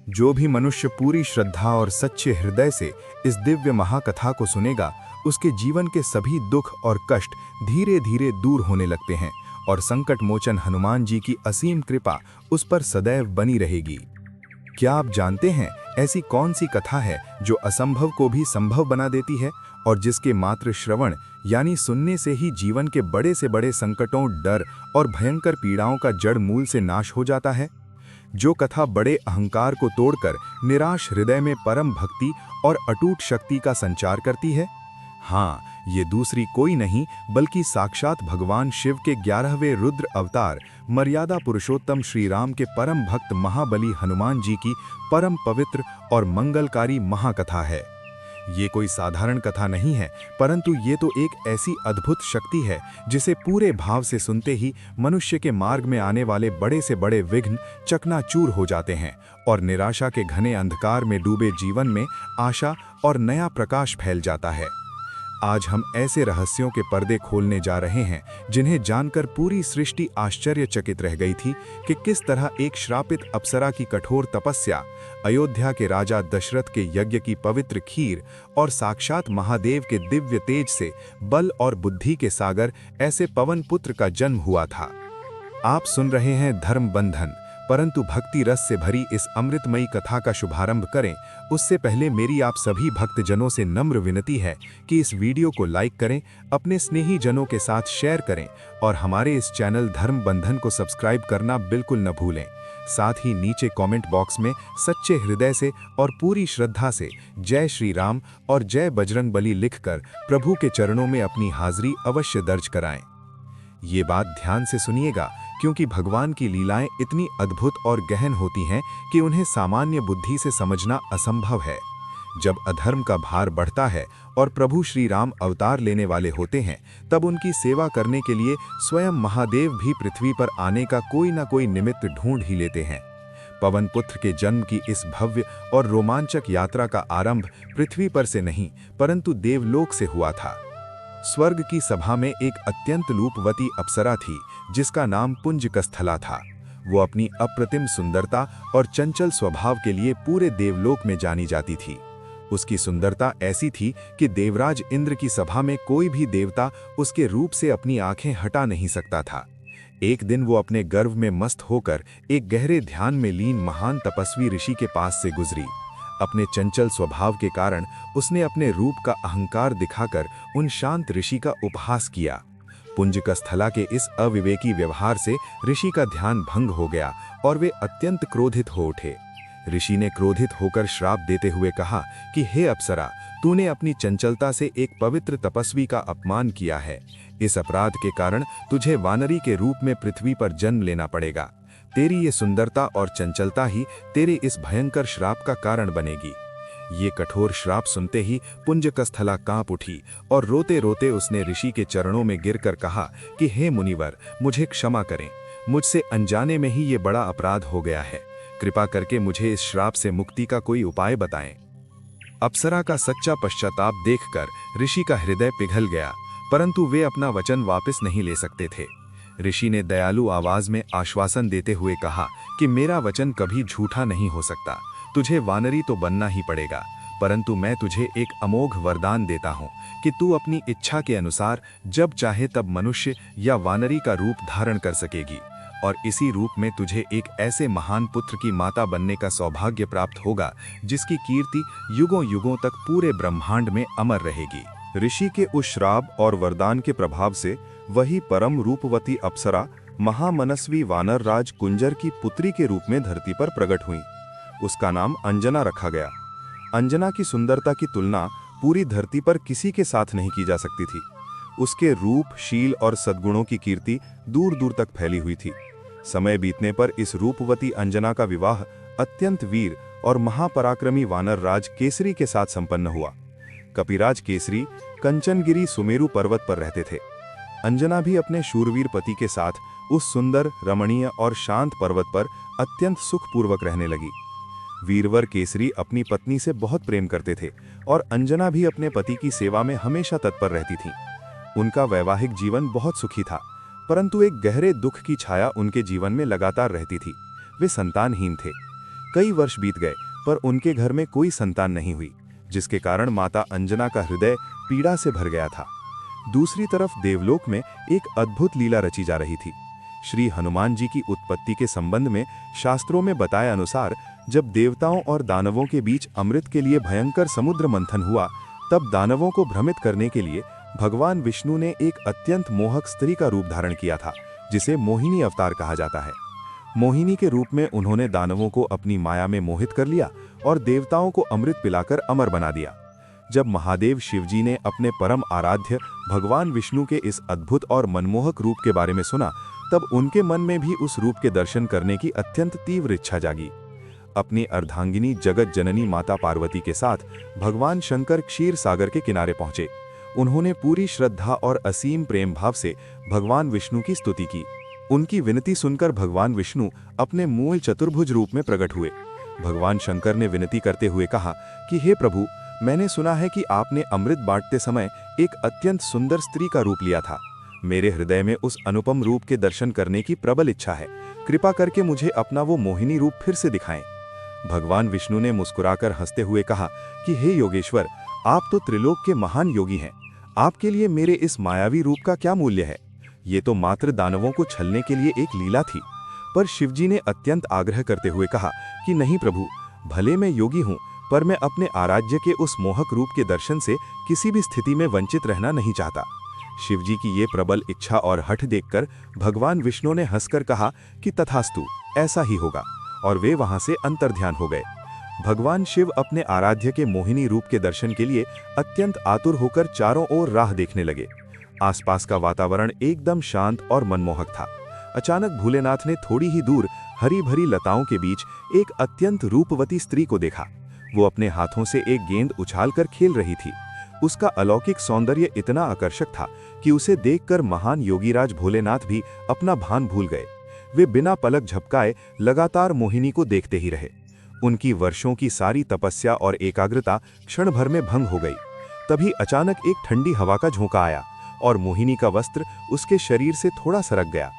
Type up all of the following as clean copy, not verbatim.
जो भी मनुष्य पूरी श्रद्धा और सच्चे हृदय से इस दिव्य महाकथा को सुनेगा, उसके जीवन के सभी दुख और कष्ट धीरे धीरे दूर होने लगते हैं और संकट मोचन हनुमान जी की असीम कृपा उस पर सदैव बनी रहेगी। क्या आप जानते हैं ऐसी कौन सी कथा है जो असंभव को भी संभव बना देती है और जिसके मात्र श्रवण यानी सुनने से ही जीवन के बड़े से बड़े संकटों, डर और भयंकर पीड़ाओं का जड़ मूल से नाश हो जाता है? जो कथा बड़े अहंकार को तोड़कर निराश हृदय में परम भक्ति और अटूट शक्ति का संचार करती है। हाँ, ये दूसरी कोई नहीं बल्कि साक्षात भगवान शिव के 11वें रुद्र अवतार मर्यादा पुरुषोत्तम श्री राम के परम भक्त महाबली हनुमान जी की परम पवित्र और मंगलकारी महाकथा है। ये कोई साधारण कथा नहीं है, परंतु ये तो एक ऐसी अद्भुत शक्ति है जिसे पूरे भाव से सुनते ही मनुष्य के मार्ग में आने वाले बड़े से बड़े विघ्न चकनाचूर हो जाते हैं और निराशा के घने अंधकार में डूबे जीवन में आशा और नया प्रकाश फैल जाता है। आज हम ऐसे रहस्यों के पर्दे खोलने जा रहे हैं जिन्हें जानकर पूरी सृष्टि आश्चर्यचकित रह गई थी कि किस तरह एक श्रापित अप्सरा की कठोर तपस्या, अयोध्या के राजा दशरथ के यज्ञ की पवित्र खीर और साक्षात महादेव के दिव्य तेज से बल और बुद्धि के सागर ऐसे पवन पुत्र का जन्म हुआ था। आप सुन रहे हैं धर्म बंधन, परंतु भक्ति रस से भरी इस अमृतमयी कथा का शुभारंभ करें उससे पहले मेरी आप सभी भक्तजनों से नम्र विनती है कि इस वीडियो को लाइक करें, अपने स्नेही जनों के साथ शेयर करें और हमारे इस चैनल धर्म बंधन को सब्सक्राइब करना बिल्कुल न भूलें। साथ ही नीचे कमेंट बॉक्स में सच्चे हृदय से और पूरी श्रद्धा से जय श्री राम और जय बजरंगबली लिखकर प्रभु के चरणों में अपनी हाजिरी अवश्य दर्ज कराएं। ये बात ध्यान से सुनिएगा क्योंकि भगवान की लीलाएं इतनी अद्भुत और गहन होती हैं कि उन्हें सामान्य बुद्धि से समझना असंभव है। जब अधर्म का भार बढ़ता है और प्रभु श्री राम अवतार लेने वाले होते हैं, तब उनकी सेवा करने के लिए स्वयं महादेव भी पृथ्वी पर आने का कोई न कोई निमित्त ढूंढ ही लेते हैं। पवन पुत्र के जन्म की इस भव्य और रोमांचक यात्रा का आरंभ पृथ्वी पर से नहीं परंतु देवलोक से हुआ था। स्वर्ग की सभा में एक अत्यंत रूपवती अप्सरा थी जिसका नाम पुंजकस्थला था। वो अपनी अप्रतिम सुंदरता और चंचल स्वभाव के लिए पूरे देवलोक में जानी जाती थी। उसकी सुंदरता ऐसी थी कि देवराज इंद्र की सभा में कोई भी देवता उसके रूप से अपनी आंखें हटा नहीं सकता था। एक दिन वो अपने गर्व में मस्त होकर एक गहरे ध्यान में लीन महान तपस्वी ऋषि के पास से गुजरी। अपने चंचल स्वभाव के कारण उसने अपने रूप का अहंकार दिखाकर उन शांत ऋषि का उपहास किया। पुंजकस्थला के इस अविवेकी व्यवहार से ऋषि का ध्यान भंग हो गया और वे अत्यंत क्रोधित हो उठे। ऋषि ने क्रोधित होकर श्राप देते हुए कहा कि हे अप्सरा, तूने अपनी चंचलता से एक पवित्र तपस्वी का अपमान किया है। इस अपराध के कारण तुझे वानरी के रूप में पृथ्वी पर जन्म लेना पड़ेगा। तेरी ये सुंदरता और चंचलता ही तेरे इस भयंकर श्राप का कारण बनेगी। ये कठोर श्राप सुनते ही पुंजकस्थला कांप उठी और रोते रोते उसने ऋषि के चरणों में गिरकर कहा कि हे मुनिवर, मुझे क्षमा करें। मुझसे अनजाने में ही ये बड़ा अपराध हो गया है। कृपा करके मुझे इस श्राप से मुक्ति का कोई उपाय बताएं। अप्सरा का सच्चा पश्चाताप देखकर ऋषि का हृदय पिघल गया, परंतु वे अपना वचन वापस नहीं ले सकते थे। ऋषि ने दयालु आवाज में आश्वासन देते हुए कहा कि मेरा वचन कभी झूठा नहीं हो सकता। तुझे वानरी तो बनना ही पड़ेगा, परंतु मैं तुझे एक अमोघ वरदान देता हूँ कि तू अपनी इच्छा के अनुसार जब चाहे तब मनुष्य या वानरी का रूप धारण कर सकेगी और इसी रूप में तुझे एक ऐसे महान पुत्र की माता बनने का सौभाग्य प्राप्त होगा जिसकी कीर्ति युगों युगों तक पूरे ब्रह्मांड में अमर रहेगी। ऋषि के उस श्राप और वरदान के प्रभाव से वही परम रूपवती अप्सरा महामनस्वी वानर राज कुंजर की पुत्री के रूप में धरती पर प्रकट हुई। उसका नाम अंजना रखा गया। अंजना की सुंदरता की तुलना पूरी धरती पर किसी के साथ नहीं की जा सकती थी। उसके रूप, शील और सद्गुणों की कीर्ति दूर दूर तक फैली हुई थी। समय बीतने पर इस रूपवती अंजना का विवाह अत्यंत वीर और महापराक्रमी वानर राज केसरी के साथ संपन्न हुआ। कपिराज केसरी कंचनगिरी सुमेरु पर्वत पर रहते थे। अंजना भी अपने शूरवीर पति के साथ उस सुंदर, रमणीय और शांत पर्वत पर अत्यंत सुखपूर्वक रहने लगी। वीरवर केसरी अपनी पत्नी से बहुत प्रेम करते थे और अंजना भी अपने पति की सेवा में हमेशा तत्पर रहती थीं। उनका वैवाहिक जीवन बहुत सुखी था, परंतु एक गहरे दुख की छाया उनके जीवन में लगातार रहती थी। वे संतानहीन थे। कई वर्ष बीत गए पर उनके घर में कोई संतान नहीं हुई, जिसके कारण माता अंजना का हृदय पीड़ा से भर गया था। दूसरी तरफ देवलोक में एक अद्भुत लीला रची जा रही थी। श्री हनुमान जी की उत्पत्ति के संबंध में शास्त्रों में बताए अनुसार जब देवताओं और दानवों के बीच अमृत के लिए भयंकर समुद्र मंथन हुआ, तब दानवों को भ्रमित करने के लिए भगवान विष्णु ने एक अत्यंत मोहक स्त्री का रूप धारण किया था, जिसे मोहिनी अवतार कहा जाता है। मोहिनी के रूप में उन्होंने दानवों को अपनी माया में मोहित कर लिया और देवताओं को अमृत पिलाकर अमर बना दिया। जब महादेव शिवजी ने अपने परम आराध्य भगवान विष्णु के इस अद्भुत और मनमोहक रूप के बारे में सुना, तब उनके मन में भी उस रूप के दर्शन करने की अत्यंत तीव्र इच्छा जागी। अपनी अर्धांगिनी जगत जननी माता पार्वती के साथ भगवान शंकर क्षीर सागर के किनारे पहुंचे। उन्होंने पूरी श्रद्धा और असीम प्रेम भाव से भगवान विष्णु की स्तुति की। उनकी विनती सुनकर भगवान विष्णु अपने मूल चतुर्भुज रूप में प्रकट हुए। भगवान शंकर ने विनती करते हुए कहा कि हे प्रभु, मैंने सुना है कि आपने अमृत बांटते समय एक अत्यंत सुंदर स्त्री का रूप लिया था। मेरे हृदय में उस अनुपम रूप के दर्शन करने की प्रबल इच्छा है। कृपा करके मुझे अपना वो मोहिनी रूप फिर से दिखाएं। भगवान विष्णु ने मुस्कुराकर हंसते हुए कहा कि हे योगेश्वर, आप तो त्रिलोक के महान योगी हैं। आपके लिए मेरे इस मायावी रूप का क्या मूल्य है? ये तो मात्र दानवों को छलने के लिए एक लीला थी। पर शिवजी ने अत्यंत आग्रह करते हुए कहा कि नहीं प्रभु, भले मैं योगी हूँ, पर मैं अपने आराध्य के उस मोहक रूप के दर्शन से किसी भी स्थिति में वंचित रहना नहीं चाहता। शिवजी की ये प्रबल इच्छा और हठ देखकर भगवान विष्णु ने हंसकर कहा कि तथास्तु, ऐसा ही होगा, और वे वहां से अंतर्ध्यान हो गए। भगवान शिव अपने आराध्य के मोहिनी रूप के दर्शन के लिए अत्यंत आतुर होकर चारों ओर राह देखने लगे। आसपास का वातावरण एकदम शांत और मनमोहक था। अचानक भोलेनाथ ने थोड़ी ही दूर हरी भरी लताओं के बीच एक अत्यंत रूपवती स्त्री को देखा। वो अपने हाथों से एक गेंद उछालकर खेल रही थी। उसका अलौकिक सौंदर्य इतना आकर्षक था कि उसे देखकर महान योगीराज भोलेनाथ भी अपना भान भूल गए। वे बिना पलक झपकाए लगातार मोहिनी को देखते ही रहे। उनकी वर्षों की सारी तपस्या और एकाग्रता क्षण भर में भंग हो गई। तभी अचानक एक ठंडी हवा का झोंका आया और मोहिनी का वस्त्र उसके शरीर से थोड़ा सरक गया।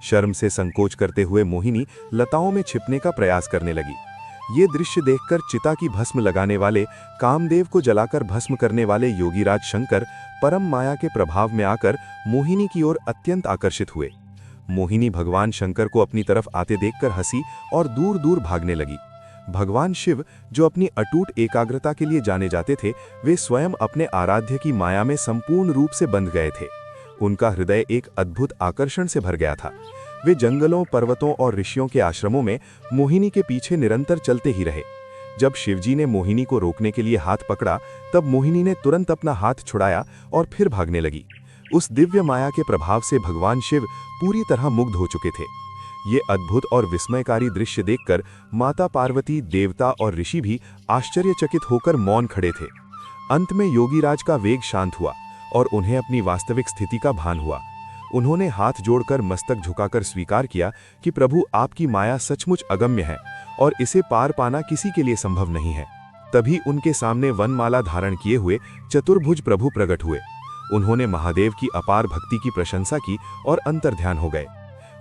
शर्म से संकोच करते हुए मोहिनी लताओं में छिपने का प्रयास करने लगी। ये दृश्य देखकर चिता की भस्म लगाने वाले, कामदेव को जलाकर भस्म करने वाले योगीराज शंकर परम माया के प्रभाव में आकर मोहिनी की ओर अत्यंत आकर्षित हुए। मोहिनी भगवान शंकर को अपनी तरफ आते देखकर हंसी और दूर दूर भागने लगी। भगवान शिव, जो अपनी अटूट एकाग्रता के लिए जाने जाते थे, वे स्वयं अपने आराध्य की माया में संपूर्ण रूप से बंध गए थे। उनका हृदय एक अद्भुत आकर्षण से भर गया था। वे जंगलों, पर्वतों और ऋषियों के आश्रमों में मोहिनी के पीछे निरंतर चलते ही रहे। जब शिवजी ने मोहिनी को रोकने के लिए हाथ पकड़ा, तब मोहिनी ने तुरंत अपना हाथ छुड़ाया और फिर भागने लगी। उस दिव्य माया के प्रभाव से भगवान शिव पूरी तरह मुग्ध हो चुके थे। ये अद्भुत और विस्मयकारी दृश्य देखकर माता पार्वती, देवता और ऋषि भी आश्चर्यचकित होकर मौन खड़े थे। अंत में योगीराज का वेग शांत हुआ और उन्हें अपनी वास्तविक स्थिति का भान हुआ। उन्होंने हाथ जोड़कर मस्तक झुकाकर स्वीकार किया कि प्रभु, आपकी माया सचमुच अगम्य है और इसे पार पाना किसी के लिए संभव नहीं है। तभी उनके सामने वनमाला धारण किए हुए चतुर्भुज प्रभु प्रकट हुए। उन्होंने महादेव की अपार भक्ति की प्रशंसा की और अंतर्ध्यान हो गए।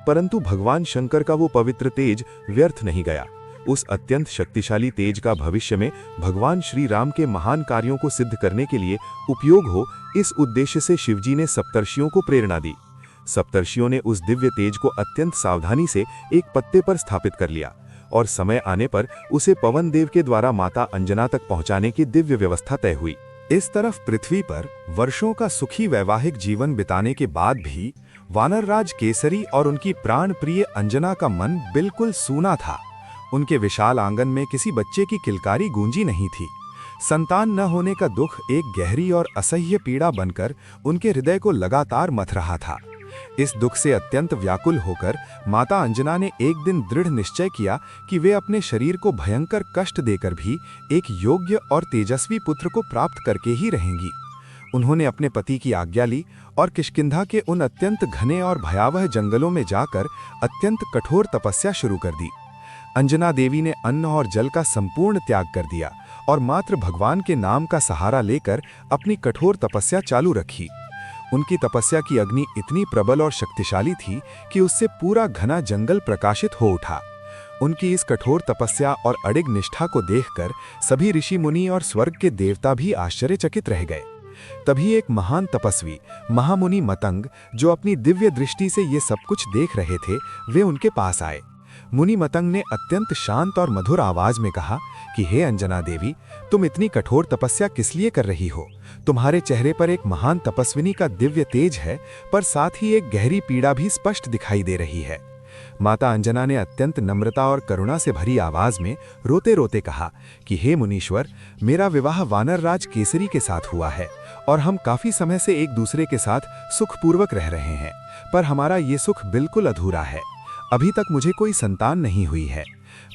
परंतु भगवान शंकर का वो पवित्र तेज व्यर्थ नहीं गया। उस अत्यंत शक्तिशाली तेज का भविष्य में भगवान श्री राम के महान कार्यों को सिद्ध करने के लिए उपयोग हो, इस उद्देश्य से शिवजी ने सप्तर्षियों को प्रेरणा दी। सप्तर्षियों ने उस दिव्य तेज को अत्यंत सावधानी से एक पत्ते पर स्थापित कर लिया और समय आने पर उसे पवन देव के द्वारा माता अंजना तक पहुंचाने की दिव्य व्यवस्था तय हुई। इस तरफ पृथ्वी पर वर्षों का सुखी वैवाहिक जीवन बिताने के बाद भी वानरराज केसरी और उनकी प्राण प्रिय अंजना का मन बिल्कुल सूना था। उनके विशाल आंगन में किसी बच्चे की किलकारी गूंजी नहीं थी। संतान न होने का दुख एक गहरी और असह्य पीड़ा बनकर उनके हृदय को लगातार मथ रहा था। इस दुख से अत्यंत व्याकुल होकर माता अंजना ने एक दिन दृढ़ निश्चय किया कि वे अपने शरीर को भयंकर कष्ट देकर भी एक योग्य और तेजस्वी पुत्र को प्राप्त करके ही रहेंगी। उन्होंने अपने पति की आज्ञा ली और किष्किंधा के उन अत्यंत घने और भयावह जंगलों में जाकर अत्यंत कठोर तपस्या शुरू कर दी। अंजना देवी ने अन्न और जल का संपूर्ण त्याग कर दिया और मात्र भगवान के नाम का सहारा लेकर अपनी कठोर तपस्या चालू रखी। उनकी तपस्या की अग्नि इतनी प्रबल और शक्तिशाली थी कि उससे पूरा घना जंगल प्रकाशित हो उठा। उनकी इस कठोर तपस्या और अडिग निष्ठा को देखकर सभी ऋषि मुनि और स्वर्ग के देवता भी आश्चर्यचकित रह गए। तभी एक महान तपस्वी महामुनि मतंग, जो अपनी दिव्य दृष्टि से ये सब कुछ देख रहे थे, वे उनके पास आए। मुनि मतंग ने अत्यंत शांत और मधुर आवाज में कहा कि हे अंजना देवी, तुम इतनी कठोर तपस्या किस लिए कर रही हो? तुम्हारे चेहरे पर एक महान तपस्विनी का दिव्य तेज है, पर साथ ही एक गहरी पीड़ा भी स्पष्ट दिखाई दे रही है। माता अंजना ने अत्यंत नम्रता और करुणा से भरी आवाज में रोते रोते कहा कि हे मुनीश्वर, मेरा विवाह वानर राज केसरी के साथ हुआ है और हम काफी समय से एक दूसरे के साथ सुखपूर्वक रह रहे हैं, पर हमारा ये सुख बिल्कुल अधूरा है। अभी तक मुझे कोई संतान नहीं हुई है।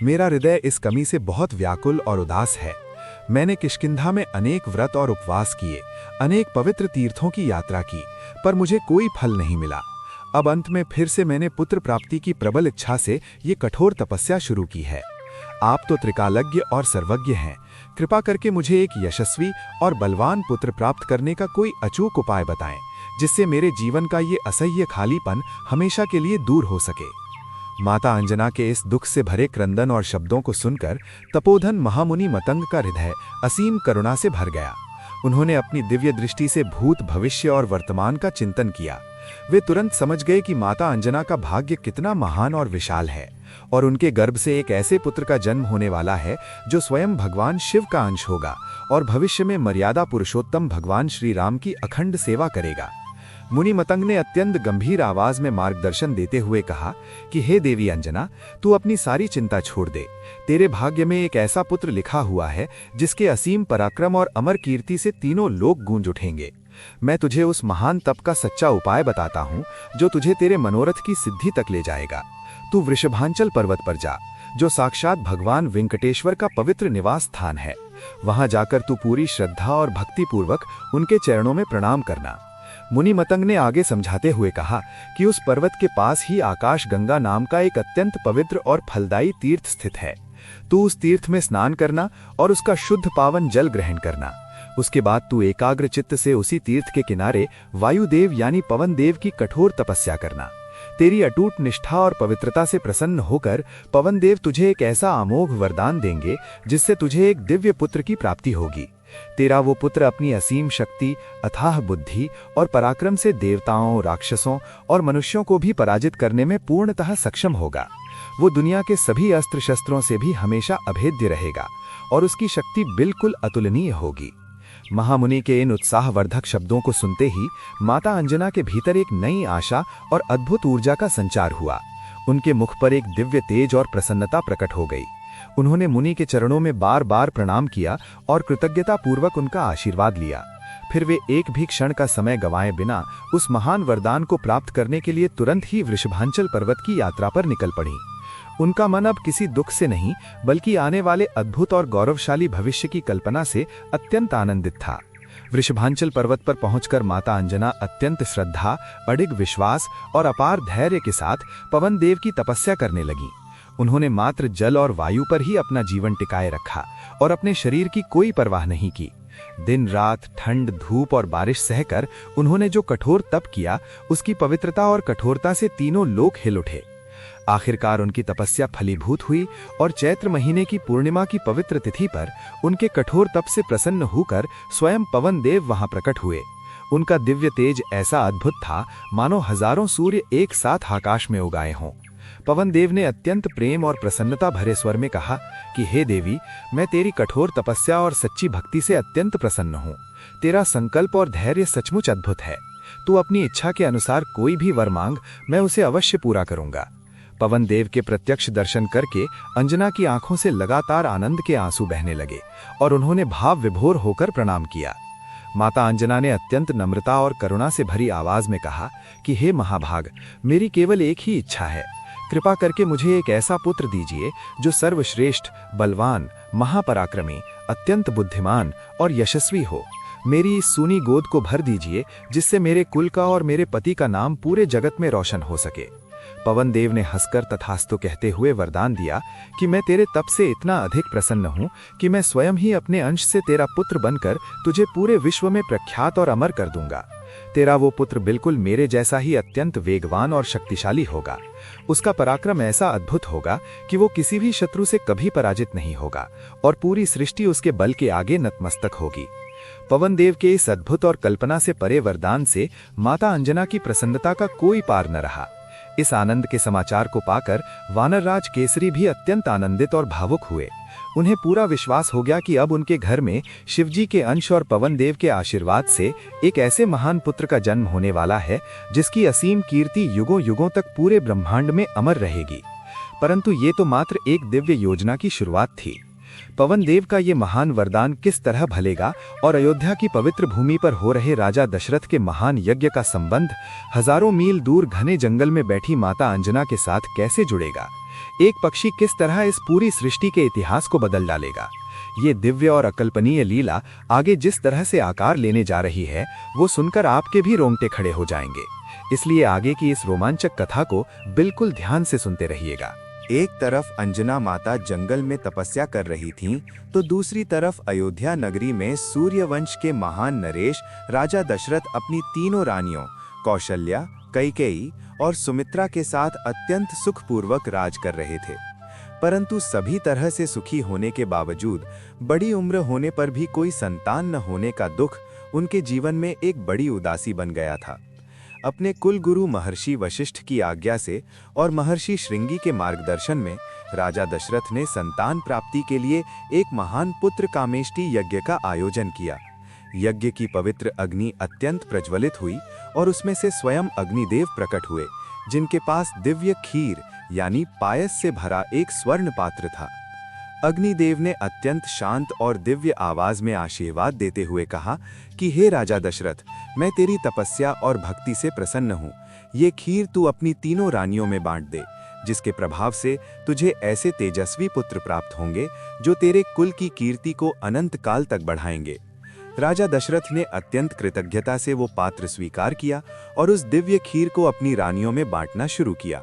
मेरा हृदय इस कमी से बहुत व्याकुल और उदास है। मैंने किष्किंधा में अनेक व्रत और उपवास किए, अनेक पवित्र तीर्थों की यात्रा की, पर मुझे कोई फल नहीं मिला। अब अंत में फिर से मैंने पुत्र प्राप्ति की प्रबल इच्छा से ये कठोर तपस्या शुरू की है। आप तो त्रिकालज्ञ और सर्वज्ञ हैं, कृपा करके मुझे एक यशस्वी और बलवान पुत्र प्राप्त करने का कोई अचूक उपाय बताएं, जिससे मेरे जीवन का ये असह्य खालीपन हमेशा के लिए दूर हो सके। माता अंजना के इस दुख से भरे क्रंदन और शब्दों को सुनकर तपोधन महामुनि मतंग का हृदय असीम करुणा से भर गया। उन्होंने अपनी दिव्य दृष्टि से भूत, भविष्य और वर्तमान का चिंतन किया। वे तुरंत समझ गए कि माता अंजना का भाग्य कितना महान और विशाल है और उनके गर्भ से एक ऐसे पुत्र का जन्म होने वाला है जो स्वयं भगवान शिव का अंश होगा और भविष्य में मर्यादा पुरुषोत्तम भगवान श्री राम की अखंड सेवा करेगा। मुनि मतंग ने अत्यंत गंभीर आवाज में मार्गदर्शन देते हुए कहा कि हे देवी अंजना, तू अपनी सारी चिंता छोड़ दे। तेरे भाग्य में एक ऐसा पुत्र लिखा हुआ है जिसके असीम पराक्रम और अमर कीर्ति से तीनों लोक गूंज उठेंगे। मैं तुझे उस महान तप का सच्चा उपाय बताता हूँ जो तुझे तेरे मनोरथ की सिद्धि तक ले जाएगा। तू वृषभांचल पर्वत पर जा, जो साक्षात भगवान वेंकटेश्वर का पवित्र निवास स्थान है। वहां जाकर तू पूरी श्रद्धा और भक्ति पूर्वक उनके चरणों में प्रणाम करना। मुनि मतंग ने आगे समझाते हुए कहा कि उस पर्वत के पास ही आकाश गंगा नाम का एक अत्यंत पवित्र और फलदायी तीर्थ स्थित है। तू उस तीर्थ में स्नान करना और उसका शुद्ध पावन जल ग्रहण करना। उसके बाद तू एकाग्र चित्त से उसी तीर्थ के किनारे वायुदेव यानी पवन देव की कठोर तपस्या करना। तेरी अटूट निष्ठा और पवित्रता से प्रसन्न होकर पवन देव तुझे एक ऐसा अमोघ वरदान देंगे जिससे तुझे एक दिव्य पुत्र की प्राप्ति होगी। तेरा वो पुत्र अपनी असीम शक्ति, अथाह बुद्धि और पराक्रम से देवताओं, राक्षसों और मनुष्यों को भी पराजित करने में पूर्णतः सक्षम होगा। वो दुनिया के सभी अस्त्र शस्त्रों से भी हमेशा अभेद्य रहेगा और उसकी शक्ति बिल्कुल अतुलनीय होगी। महामुनि के इन उत्साहवर्धक शब्दों को सुनते ही माता अंजना के भीतर एक नई आशा और अद्भुत ऊर्जा का संचार हुआ। उनके मुख पर एक दिव्य तेज और प्रसन्नता प्रकट हो गई। उन्होंने मुनि के चरणों में बार बार प्रणाम किया और कृतज्ञता पूर्वक उनका आशीर्वाद लिया। फिर वे एक भी क्षण का समय गंवाए बिना उस महान वरदान को प्राप्त करने के लिए तुरंत ही वृषभांचल पर्वत की यात्रा पर निकल पड़ी। उनका मन अब किसी दुख से नहीं, बल्कि आने वाले अद्भुत और गौरवशाली भविष्य की कल्पना से अत्यंत आनंदित था। वृषभांचल पर्वत पर पहुंचकर माता अंजना अत्यंत श्रद्धा, अडिग विश्वास और अपार धैर्य के साथ पवन देव की तपस्या करने लगीं। उन्होंने मात्र जल और वायु पर ही अपना जीवन टिकाए रखा और अपने शरीर की कोई परवाह नहीं की। दिन रात, ठंड, धूप और बारिश सहकर उन्होंने जो कठोर तप किया, उसकी पवित्रता और कठोरता से तीनों लोक हिल उठे। आखिरकार उनकी तपस्या फलीभूत हुई और चैत्र महीने की पूर्णिमा की पवित्र तिथि पर उनके कठोर तप से प्रसन्न होकर स्वयं पवन देव वहां प्रकट हुए। उनका दिव्य तेज ऐसा अद्भुत था मानो हजारों सूर्य एक साथ आकाश में उगाए हों। पवन देव ने अत्यंत प्रेम और प्रसन्नता भरे स्वर में कहा कि हे देवी, मैं तेरी कठोर तपस्या और सच्ची भक्ति से अत्यंत प्रसन्न हूँ। तेरा संकल्प और धैर्य सचमुच अद्भुत है। तू अपनी इच्छा के अनुसार कोई भी वर मांग, मैं उसे अवश्य पूरा करूंगा। पवन देव के प्रत्यक्ष दर्शन करके अंजना की आंखों से लगातार आनंद के आंसू बहने लगे और उन्होंने भाव विभोर होकर प्रणाम किया। माता अंजना ने अत्यंत नम्रता और करुणा से भरी आवाज में कहा कि हे महाभाग, मेरी केवल एक ही इच्छा है। कृपा करके मुझे एक ऐसा पुत्र दीजिए जो सर्वश्रेष्ठ, बलवान, महापराक्रमी, अत्यंत बुद्धिमान और यशस्वी हो। मेरी इस सूनी गोद को भर दीजिए जिससे मेरे कुल का और मेरे पति का नाम पूरे जगत में रोशन हो सके। पवन देव ने हंसकर तथास्तु कहते हुए वरदान दिया कि मैं तेरे तप से इतना अधिक प्रसन्न हूँ कि मैं स्वयं ही अपने अंश से तेरा पुत्र बनकर तुझे पूरे विश्व में प्रख्यात और अमर कर दूंगा। तेरा वो पुत्र बिल्कुल मेरे जैसा ही अत्यंत वेगवान और शक्तिशाली होगा। उसका पराक्रम ऐसा अद्भुत होगा कि वो किसी भी शत्रु से कभी पराजित नहीं होगा और पूरी सृष्टि उसके बल के आगे नतमस्तक होगी। पवन देव के इस अद्भुत और कल्पना से परे वरदान से माता अंजना की प्रसन्नता का कोई पार न रहा। इस आनंद के समाचार को पाकर वानरराज केसरी भी अत्यंत आनंदित और भावुक हुए। उन्हें पूरा विश्वास हो गया कि अब उनके घर में शिवजी के अंश और पवन देव के आशीर्वाद से एक ऐसे महान पुत्र का जन्म होने वाला है जिसकी असीम कीर्ति युगों युगों तक पूरे ब्रह्मांड में अमर रहेगी। परंतु ये तो मात्र एक दिव्य योजना की शुरुआत थी। पवन देव का ये महान वरदान किस तरह भलेगा और अयोध्या की पवित्र भूमि पर हो रहे राजा दशरथ के महान यज्ञ का संबंध हजारों मील दूर घने जंगल में बैठी माता अंजना के साथ कैसे जुड़ेगा? एक पक्षी किस तरह इस पूरी सृष्टि के इतिहास को बदल डालेगा? ये दिव्य और अकल्पनीय लीला आगे जिस तरह से आकार लेने जा रही है वो सुनकर आपके भी रोंगटे खड़े हो जाएंगे। इसलिए आगे की इस रोमांचक कथा को बिल्कुल ध्यान से सुनते रहिएगा। एक तरफ अंजना माता जंगल में तपस्या कर रही थीं, तो दूसरी तरफ अयोध्या नगरी में सूर्यवंश के महान नरेश राजा दशरथ अपनी तीनों रानियों कौशल्या, कैकेयी और सुमित्रा के साथ अत्यंत सुखपूर्वक राज कर रहे थे। परंतु सभी तरह से सुखी होने के बावजूद बड़ी उम्र होने पर भी कोई संतान न होने का दुख उनके जीवन में एक बड़ी उदासी बन गया था। अपने कुलगुरु महर्षि वशिष्ठ की आज्ञा से और महर्षि श्रृंगी के मार्गदर्शन में राजा दशरथ ने संतान प्राप्ति के लिए एक महान पुत्र कामेष्टि यज्ञ का आयोजन किया। यज्ञ की पवित्र अग्नि अत्यंत प्रज्वलित हुई और उसमें से स्वयं अग्निदेव प्रकट हुए, जिनके पास दिव्य खीर यानी पायस से भरा एक स्वर्ण पात्र था। अग्निदेव ने अत्यंत शांत और दिव्य आवाज में आशीर्वाद देते हुए कहा कि हे राजा दशरथ, मैं तेरी तपस्या और भक्ति से प्रसन्न हूँ। ये खीर तू अपनी तीनों रानियों में बांट दे, जिसके प्रभाव से तुझे ऐसे तेजस्वी पुत्र प्राप्त होंगे जो तेरे कुल की कीर्ति को अनंत काल तक बढ़ाएंगे। राजा दशरथ ने अत्यंत कृतज्ञता से वो पात्र स्वीकार किया और उस दिव्य खीर को अपनी रानियों में बांटना शुरू किया।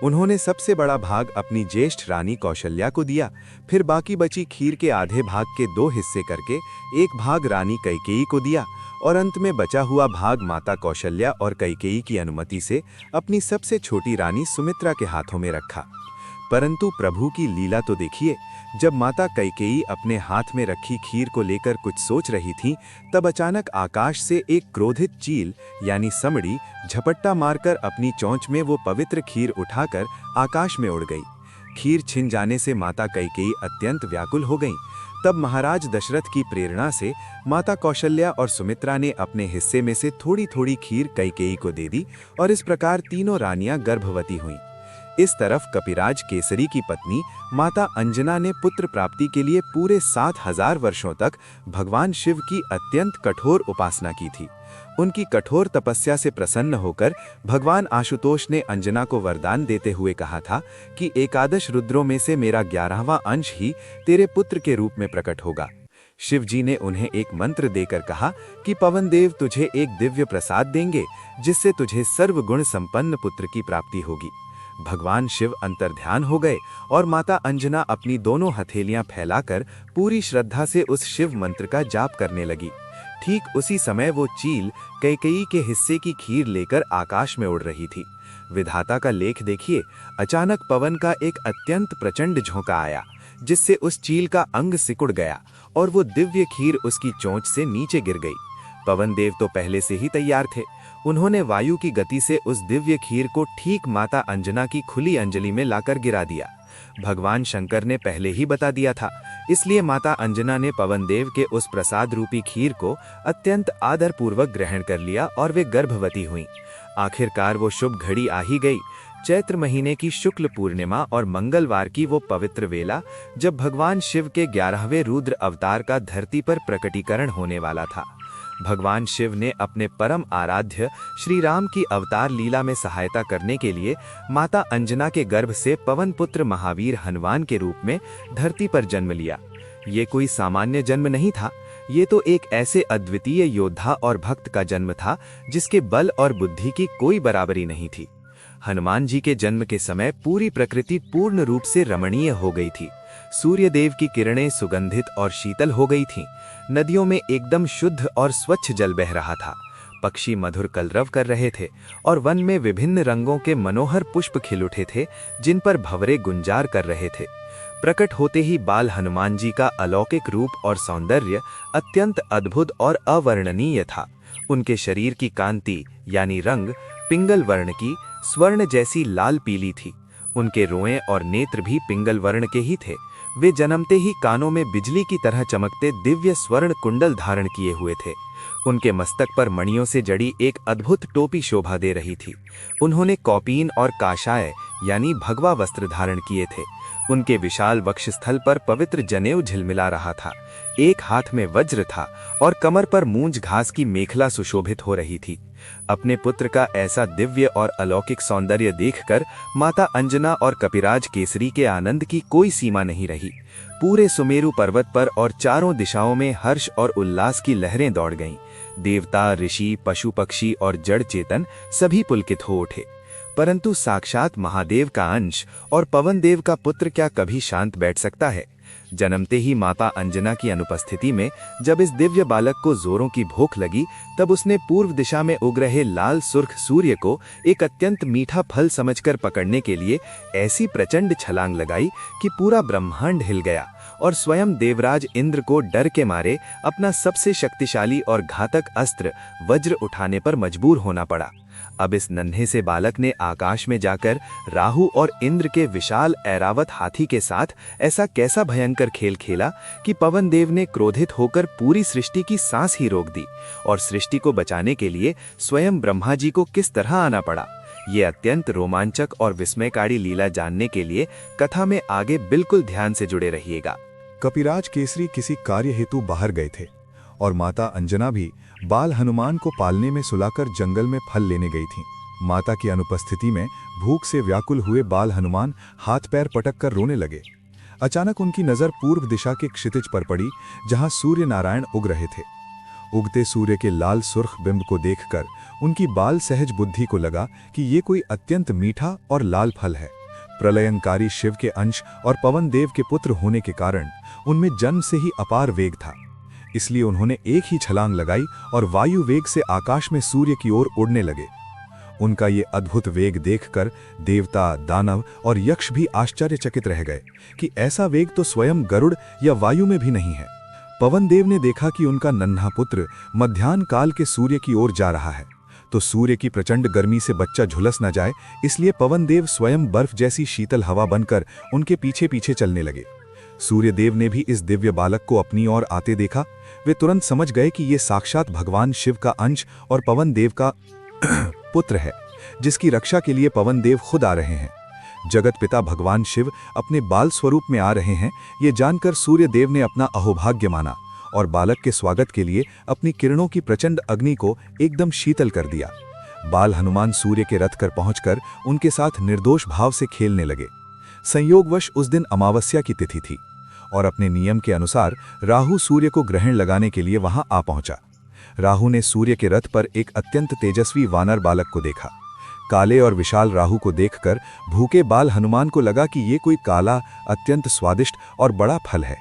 उन्होंने सबसे बड़ा भाग अपनी ज्येष्ठ रानी कौशल्या को दिया, फिर बाकी बची खीर के आधे भाग के 2 हिस्से करके एक भाग रानी कैकेयी को दिया और अंत में बचा हुआ भाग माता कौशल्या और कैकेयी की अनुमति से अपनी सबसे छोटी रानी सुमित्रा के हाथों में रखा। परंतु प्रभु की लीला तो देखिए, जब माता कैकेयी अपने हाथ में रखी खीर को लेकर कुछ सोच रही थी, तब अचानक आकाश से एक क्रोधित चील यानी समड़ी झपट्टा मारकर अपनी चोंच में वो पवित्र खीर उठाकर आकाश में उड़ गई। खीर छिन जाने से माता कैकेयी अत्यंत व्याकुल हो गईं। तब महाराज दशरथ की प्रेरणा से माता कौशल्या और सुमित्रा ने अपने हिस्से में से थोड़ी थोड़ी खीर कैकेयी को दे दी और इस प्रकार तीनों रानियां गर्भवती हुईं। इस तरफ कपिराज केसरी की पत्नी माता अंजना ने पुत्र प्राप्ति के लिए पूरे 7000 वर्षों तक भगवान शिव की अत्यंत कठोर उपासना की थी। उनकी कठोर तपस्या से प्रसन्न होकर भगवान आशुतोष ने अंजना को वरदान देते हुए कहा था कि एकादश रुद्रों में से मेरा 11वां अंश ही तेरे पुत्र के रूप में प्रकट होगा। शिव जी ने उन्हें एक मंत्र देकर कहा कि पवन देव तुझे एक दिव्य प्रसाद देंगे, जिससे तुझे सर्वगुण संपन्न पुत्र की प्राप्ति होगी। भगवान शिव अंतर्ध्यान हो गए और माता अंजना अपनी दोनों हथेलियां फैलाकर पूरी श्रद्धा से उस शिव मंत्र का जाप करने लगी। ठीक उसी समय वो चील कैकेयी के हिस्से की खीर लेकर आकाश में उड़ रही थी। विधाता का लेख देखिए, अचानक पवन का एक अत्यंत प्रचंड झोंका आया, जिससे उस चील का अंग सिकुड़ गया और वो दिव्य खीर उसकी चोंच से नीचे गिर गई। पवन देव तो पहले से ही तैयार थे। उन्होंने वायु की गति से उस दिव्य खीर को ठीक माता अंजना की खुली अंजलि में लाकर गिरा दिया। भगवान शंकर ने पहले ही बता दिया था, इसलिए माता अंजना ने पवन देव के उस प्रसाद रूपी खीर को अत्यंत आदरपूर्वक ग्रहण कर लिया और वे गर्भवती हुईं। आखिरकार वो शुभ घड़ी आ ही गई। चैत्र महीने की शुक्ल पूर्णिमा और मंगलवार की वो पवित्र वेला, जब भगवान शिव के 11वें रुद्र अवतार का धरती पर प्रकटीकरण होने वाला था। भगवान शिव ने अपने परम आराध्य श्री राम की अवतार लीला में सहायता करने के लिए माता अंजना के गर्भ से पवन पुत्र महावीर हनुमान के रूप में धरती पर जन्म लिया। ये कोई सामान्य जन्म नहीं था, ये तो एक ऐसे अद्वितीय योद्धा और भक्त का जन्म था जिसके बल और बुद्धि की कोई बराबरी नहीं थी। हनुमान जी के जन्म के समय पूरी प्रकृति पूर्ण रूप से रमणीय हो गई थी। सूर्यदेव की किरणें सुगंधित और शीतल हो गई थीं। नदियों में एकदम शुद्ध और स्वच्छ जल बह रहा था। पक्षी मधुर कलरव कर रहे थे और वन में विभिन्न रंगों के मनोहर पुष्प खिल उठे थे, जिन पर भंवरे गुंजार कर रहे थे। प्रकट होते ही बाल हनुमान जी का अलौकिक रूप और सौंदर्य अत्यंत अद्भुत और अवर्णनीय था। उनके शरीर की कांति यानी रंग पिंगल वर्ण की स्वर्ण जैसी लाल पीली थी। उनके रोएं और नेत्र भी पिंगल वर्ण के ही थे। वे जन्मते ही कानों में बिजली की तरह चमकते दिव्य स्वर्ण कुंडल धारण किए हुए थे। उनके मस्तक पर मणियों से जड़ी एक अद्भुत टोपी शोभा दे रही थी। उन्होंने कौपीन और काशाय यानी भगवा वस्त्र धारण किए थे। उनके विशाल वक्षस्थल पर पवित्र जनेऊ झिलमिला रहा था। एक हाथ में वज्र था और कमर पर मूंज घास की मेखला सुशोभित हो रही थी। अपने पुत्र का ऐसा दिव्य और अलौकिक सौंदर्य देखकर माता अंजना और कपिराज केसरी के आनंद की कोई सीमा नहीं रही। पूरे सुमेरु पर्वत पर और चारों दिशाओं में हर्ष और उल्लास की लहरें दौड़ गईं। देवता, ऋषि, पशु पक्षी और जड़ चेतन सभी पुलकित हो उठे। परंतु साक्षात महादेव का अंश और पवन देव का पुत्र क्या कभी शांत बैठ सकता है? जन्मते ही माता अंजना की अनुपस्थिति में जब इस दिव्य बालक को जोरों की भूख लगी, तब उसने पूर्व दिशा में उग रहे लाल सुर्ख सूर्य को एक अत्यंत मीठा फल समझकर पकड़ने के लिए ऐसी प्रचंड छलांग लगाई कि पूरा ब्रह्मांड हिल गया और स्वयं देवराज इंद्र को डर के मारे अपना सबसे शक्तिशाली और घातक अस्त्र वज्र उठाने पर मजबूर होना पड़ा। अब इस नन्हे से बालक ने आकाश में जाकर राहु और इंद्र के विशाल ऐरावत हाथी के साथ ऐसा कैसा भयंकर खेल खेला कि पवन देव ने क्रोधित होकर पूरी सृष्टि की सांस ही रोक दी और सृष्टि को बचाने के लिए स्वयं ब्रह्मा जी को किस तरह आना पड़ा। ये अत्यंत रोमांचक और विस्मयकारी लीला जानने के लिए कथा में आगे बिल्कुल ध्यान से जुड़े रहिएगा। कपिराज केसरी किसी कार्य हेतु बाहर गए थे और माता अंजना भी बाल हनुमान को पालने में सुलाकर जंगल में फल लेने गई थीं। माता की अनुपस्थिति में भूख से व्याकुल हुए बाल हनुमान हाथ पैर पटक कर रोने लगे। अचानक उनकी नजर पूर्व दिशा के क्षितिज पर पड़ी, जहां सूर्य नारायण उग रहे थे। उगते सूर्य के लाल सुर्ख बिंब को देखकर उनकी बाल सहज बुद्धि को लगा कि ये कोई अत्यंत मीठा और लाल फल है। प्रलयंकारी शिव के अंश और पवन देव के पुत्र होने के कारण उनमें जन्म से ही अपार वेग था। इसलिए उन्होंने एक ही छलांग लगाई और वायु वेग से आकाश में सूर्य की ओर उड़ने लगे। उनका ये अद्भुत वेग देखकर देवता, दानव और यक्ष भी आश्चर्यचकित रह गए कि ऐसा वेग तो स्वयं गरुड़ या वायु में भी नहीं है। पवन देव ने देखा कि उनका नन्हा पुत्र मध्याह्न काल के सूर्य की ओर जा रहा है, तो सूर्य की प्रचंड गर्मी से बच्चा झुलस न जाए, इसलिए पवन देव स्वयं बर्फ जैसी शीतल हवा बनकर उनके पीछे पीछे चलने लगे। सूर्यदेव ने भी इस दिव्य बालक को अपनी ओर आते देखा। वे तुरंत समझ गए कि ये साक्षात भगवान शिव का अंश और पवन देव का पुत्र है, जिसकी रक्षा के लिए पवन देव खुद आ रहे हैं। जगत पिता भगवान शिव अपने बाल स्वरूप में आ रहे हैं, ये जानकर सूर्यदेव ने अपना अहोभाग्य माना और बालक के स्वागत के लिए अपनी किरणों की प्रचंड अग्नि को एकदम शीतल कर दिया। बाल हनुमान सूर्य के रथ कर पहुंचकर उनके साथ निर्दोष भाव से खेलने लगे। संयोगवश उस दिन अमावस्या की तिथि थी और अपने नियम के अनुसार राहु सूर्य को ग्रहण लगाने के लिए वहां आ पहुंचा। राहु ने सूर्य के रथ पर एक अत्यंत तेजस्वी वानर बालक को देखा। काले और विशाल राहु को देखकर भूखे बाल हनुमान को लगा कि ये कोई काला, अत्यंत स्वादिष्ट और बड़ा फल है।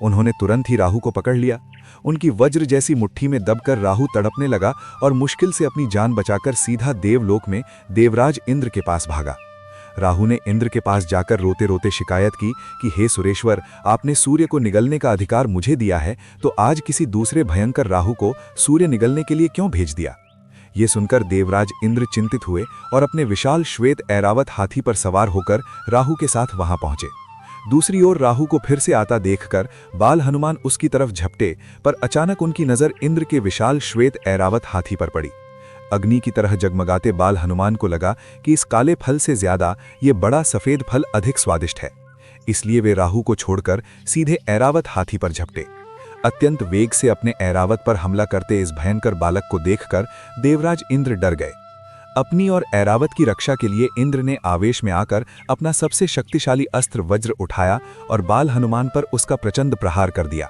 उन्होंने तुरंत ही राहु को पकड़ लिया। उनकी वज्र जैसी मुट्ठी में दबकर राहु तड़पने लगा और मुश्किल से अपनी जान बचाकर सीधा देवलोक में देवराज इंद्र के पास भागा। राहु ने इंद्र के पास जाकर रोते रोते शिकायत की कि हे सुरेश्वर, आपने सूर्य को निगलने का अधिकार मुझे दिया है, तो आज किसी दूसरे भयंकर राहु को सूर्य निगलने के लिए क्यों भेज दिया? ये सुनकर देवराज इंद्र चिंतित हुए और अपने विशाल श्वेत ऐरावत हाथी पर सवार होकर राहु के साथ वहां पहुंचे। दूसरी ओर राहु को फिर से आता देखकर बाल हनुमान उसकी तरफ झपटे, पर अचानक उनकी नजर इंद्र के विशाल श्वेत ऐरावत हाथी पर पड़ी। अग्नि की तरह जगमगाते बाल हनुमान को लगा कि इस काले फल से ज्यादा ये बड़ा सफेद फल अधिक स्वादिष्ट है। इसलिए वे राहु को छोड़कर सीधे ऐरावत हाथी पर झपटे। अत्यंत वेग से अपने ऐरावत पर हमला करते इस भयंकर बालक को देखकर देवराज इंद्र डर गए। अपनी और ऐरावत की रक्षा के लिए इंद्र ने आवेश में आकर अपना सबसे शक्तिशाली अस्त्र वज्र उठाया और बाल हनुमान पर उसका प्रचंड प्रहार कर दिया।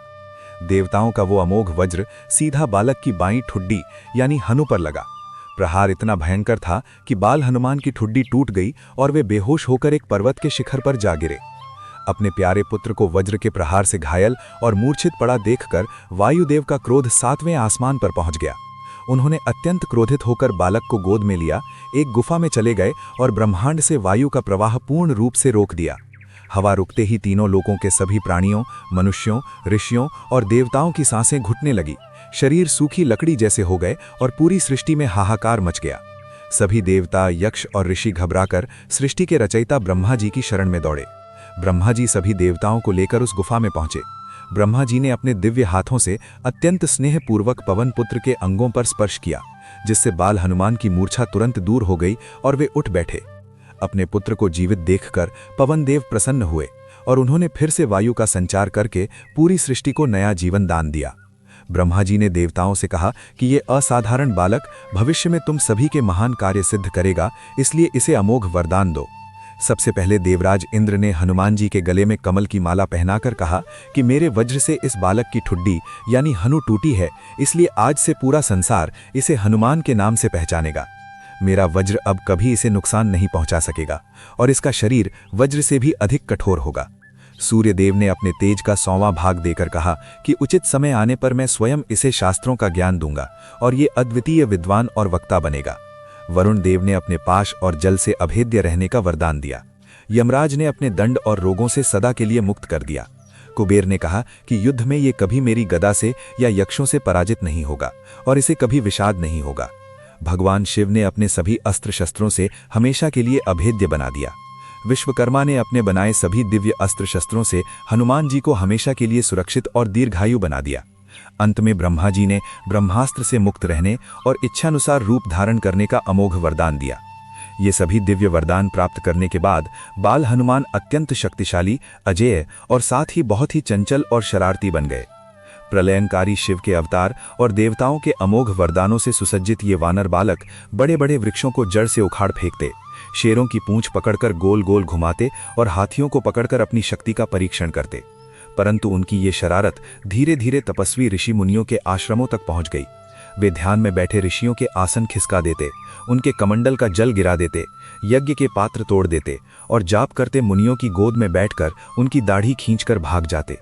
देवताओं का वो अमोघ वज्र सीधा बालक की बाईं ठुड्डी यानी हनु पर लगा। प्रहार इतना भयंकर था कि बाल हनुमान की ठुड्डी टूट गई और वे बेहोश होकर एक पर्वत के शिखर पर जा गिरे। अपने प्यारे पुत्र को वज्र के प्रहार से घायल और मूर्छित पड़ा देखकर वायुदेव का क्रोध 7वें आसमान पर पहुंच गया। उन्होंने अत्यंत क्रोधित होकर बालक को गोद में लिया, एक गुफा में चले गए और ब्रह्मांड से वायु का प्रवाह पूर्ण रूप से रोक दिया। हवा रुकते ही तीनों लोकों के सभी प्राणियों, मनुष्यों, ऋषियों और देवताओं की सांसें घुटने लगी। शरीर सूखी लकड़ी जैसे हो गए और पूरी सृष्टि में हाहाकार मच गया। सभी देवता, यक्ष और ऋषि घबराकर सृष्टि के रचयिता ब्रह्मा जी की शरण में दौड़े। ब्रह्मा जी सभी देवताओं को लेकर उस गुफा में पहुंचे। ब्रह्मा जी ने अपने दिव्य हाथों से अत्यंत स्नेहपूर्वक पवन पुत्र के अंगों पर स्पर्श किया, जिससे बाल हनुमान की मूर्छा तुरंत दूर हो गई और वे उठ बैठे। अपने पुत्र को जीवित देखकर पवन देव प्रसन्न हुए और उन्होंने फिर से वायु का संचार करके पूरी सृष्टि को नया जीवन दान दिया। ब्रह्मा जी ने देवताओं से कहा कि ये असाधारण बालक भविष्य में तुम सभी के महान कार्य सिद्ध करेगा, इसलिए इसे अमोघ वरदान दो। सबसे पहले देवराज इंद्र ने हनुमान जी के गले में कमल की माला पहनाकर कहा कि मेरे वज्र से इस बालक की ठुड्डी यानी हनु टूटी है, इसलिए आज से पूरा संसार इसे हनुमान के नाम से पहचानेगा। मेरा वज्र अब कभी इसे नुकसान नहीं पहुंचा सकेगा और इसका शरीर वज्र से भी अधिक कठोर होगा। सूर्यदेव ने अपने तेज का 100वां भाग देकर कहा कि उचित समय आने पर मैं स्वयं इसे शास्त्रों का ज्ञान दूंगा और ये अद्वितीय विद्वान और वक्ता बनेगा। वरुण देव ने अपने पाश और जल से अभेद्य रहने का वरदान दिया। यमराज ने अपने दंड और रोगों से सदा के लिए मुक्त कर दिया। कुबेर ने कहा कि युद्ध में ये कभी मेरी गदा से या यक्षों से पराजित नहीं होगा और इसे कभी विषाद नहीं होगा। भगवान शिव ने अपने सभी अस्त्र शस्त्रों से हमेशा के लिए अभेद्य बना दिया। विश्वकर्मा ने अपने बनाए सभी दिव्य अस्त्र शस्त्रों से हनुमान जी को हमेशा के लिए सुरक्षित और दीर्घायु बना दिया। अंत में ब्रह्मा जी ने ब्रह्मास्त्र से मुक्त रहने और इच्छानुसार रूप धारण करने का अमोघ वरदान दिया। ये सभी दिव्य वरदान प्राप्त करने के बाद बाल हनुमान अत्यंत शक्तिशाली, अजेय और साथ ही बहुत ही चंचल और शरारती बन गए। प्रलयंकारी शिव के अवतार और देवताओं के अमोघ वरदानों से सुसज्जित ये वानर बालक बड़े बड़े वृक्षों को जड़ से उखाड़ फेंकते, शेरों की पूंछ पकड़कर गोल गोल घुमाते और हाथियों को पकड़कर अपनी शक्ति का परीक्षण करते। परंतु उनकी ये शरारत धीरे धीरे तपस्वी ऋषि मुनियों के आश्रमों तक पहुंच गई। वे ध्यान में बैठे ऋषियों के आसन खिसका देते, उनके कमंडल का जल गिरा देते, यज्ञ के पात्र तोड़ देते और जाप करते मुनियों की गोद में बैठकर उनकी दाढ़ी खींचकर भाग जाते।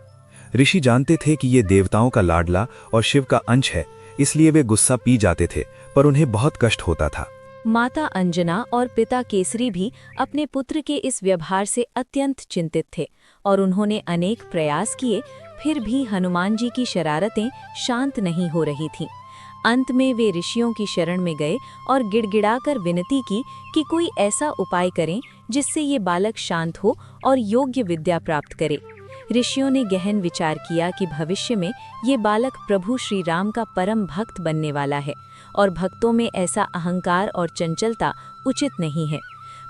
ऋषि जानते थे कि ये देवताओं का लाडला और शिव का अंश है, इसलिए वे गुस्सा पी जाते थे, पर उन्हें बहुत कष्ट होता था। माता अंजना और पिता केसरी भी अपने पुत्र के इस व्यवहार से अत्यंत चिंतित थे और उन्होंने अनेक प्रयास किए, फिर भी हनुमान जी की शरारतें शांत नहीं हो रही थीं। अंत में वे ऋषियों की शरण में गए और गिड़गिड़ाकर विनती की कि कोई ऐसा उपाय करें जिससे ये बालक शांत हो और योग्य विद्या प्राप्त करे। ऋषियों ने गहन विचार किया कि भविष्य में ये बालक प्रभु श्री राम का परम भक्त बनने वाला है और भक्तों में ऐसा अहंकार और चंचलता उचित नहीं है।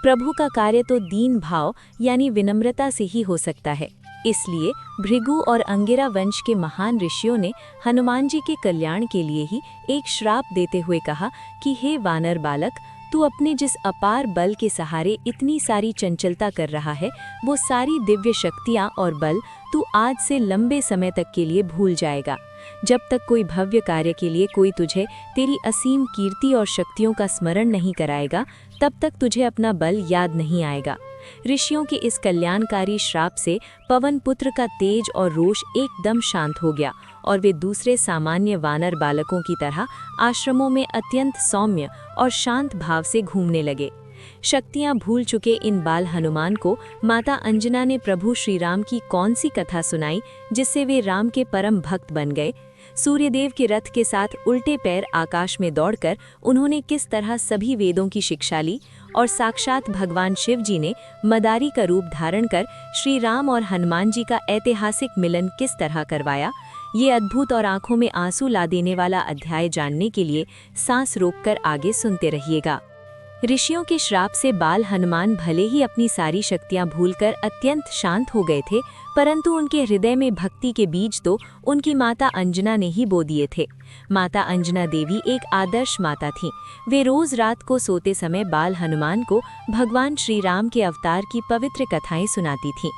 प्रभु का कार्य तो दीन भाव यानी विनम्रता से ही हो सकता है। इसलिए भृगु और अंगिरा वंश के महान ऋषियों ने हनुमान जी के कल्याण के लिए ही एक श्राप देते हुए कहा कि हे वानर बालक, तू अपने जिस अपार बल के सहारे इतनी सारी चंचलता कर रहा है, वो सारी दिव्य शक्तियाँ और बल तू आज से लंबे समय तक के लिए भूल जाएगा। जब तक कोई भव्य कार्य के लिए कोई तुझे तेरी असीम कीर्ति और शक्तियों का स्मरण नहीं कराएगा, तब तक तुझे अपना बल याद नहीं आएगा। ऋषियों के इस कल्याणकारी श्राप से पवन पुत्र का तेज और रोष एकदम शांत हो गया और वे दूसरे सामान्य वानर बालकों की तरह आश्रमों में अत्यंत सौम्य और शांत भाव से घूमने लगे। शक्तियां भूल चुके इन बाल हनुमान को माता अंजना ने प्रभु श्री राम की कौन सी कथा सुनाई जिससे वे राम के परम भक्त बन गए। सूर्यदेव के रथ के साथ उल्टे पैर आकाश में दौड़कर उन्होंने किस तरह सभी वेदों की शिक्षा ली और साक्षात भगवान शिव जी ने मदारी का रूप धारण कर श्री राम और हनुमान जी का ऐतिहासिक मिलन किस तरह करवाया, ये अद्भुत और आंखों में आंसू ला देने वाला अध्याय जानने के लिए सांस रोककर आगे सुनते रहिएगा। ऋषियों के श्राप से बाल हनुमान भले ही अपनी सारी शक्तियां भूलकर अत्यंत शांत हो गए थे, परंतु उनके हृदय में भक्ति के बीज तो उनकी माता अंजना ने ही बो दिए थे। माता अंजना देवी एक आदर्श माता थीं। वे रोज रात को सोते समय बाल हनुमान को भगवान श्री राम के अवतार की पवित्र कथाएं सुनाती थीं।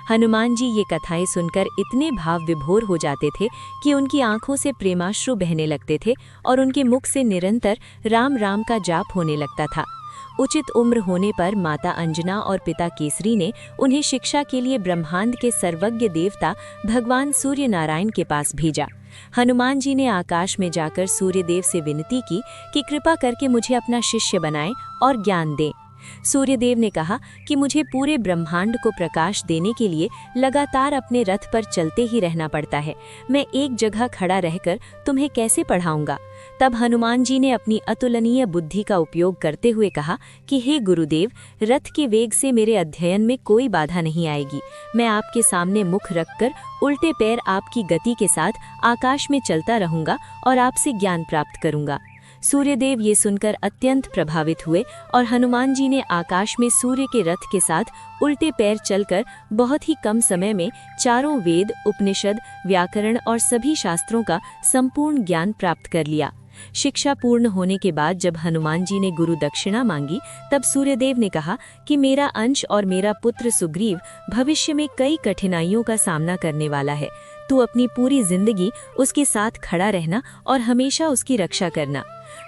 हनुमान जी ये कथाएं सुनकर इतने भाव विभोर हो जाते थे कि उनकी आंखों से प्रेमाश्रु बहने लगते थे और उनके मुख से निरंतर राम राम का जाप होने लगता था। उचित उम्र होने पर माता अंजना और पिता केसरी ने उन्हें शिक्षा के लिए ब्रह्मांड के सर्वज्ञ देवता भगवान सूर्य नारायण के पास भेजा। हनुमान जी ने आकाश में जाकर सूर्यदेव से विनती की कि कृपा करके मुझे अपना शिष्य बनाएं और ज्ञान दें। सूर्यदेव ने कहा कि मुझे पूरे ब्रह्मांड को प्रकाश देने के लिए लगातार अपने रथ पर चलते ही रहना पड़ता है। मैं एक जगह खड़ा रहकर तुम्हें कैसे पढ़ाऊंगा। तब हनुमान जी ने अपनी अतुलनीय बुद्धि का उपयोग करते हुए कहा कि हे गुरुदेव, रथ के वेग से मेरे अध्ययन में कोई बाधा नहीं आएगी। मैं आपके सामने मुख रखकर उल्टे पैर आपकी गति के साथ आकाश में चलता रहूंगा और आपसे ज्ञान प्राप्त करूंगा। सूर्यदेव ये सुनकर अत्यंत प्रभावित हुए और हनुमान जी ने आकाश में सूर्य के रथ के साथ उल्टे पैर चलकर बहुत ही कम समय में चारों वेद, उपनिषद, व्याकरण और सभी शास्त्रों का संपूर्ण ज्ञान प्राप्त कर लिया। शिक्षा पूर्ण होने के बाद जब हनुमान जी ने गुरु दक्षिणा मांगी, तब सूर्यदेव ने कहा कि मेरा अंश और मेरा पुत्र सुग्रीव भविष्य में कई कठिनाइयों का सामना करने वाला है। तू अपनी पूरी जिंदगी उसके साथ खड़ा रहना और हमेशा उसकी रक्षा करना।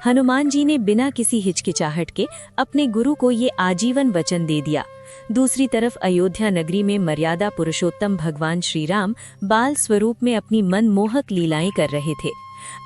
हनुमान जी ने बिना किसी हिचकिचाहट के अपने गुरु को ये आजीवन वचन दे दिया। दूसरी तरफ अयोध्या नगरी में मर्यादा पुरुषोत्तम भगवान श्री राम बाल स्वरूप में अपनी मनमोहक लीलाएं कर रहे थे।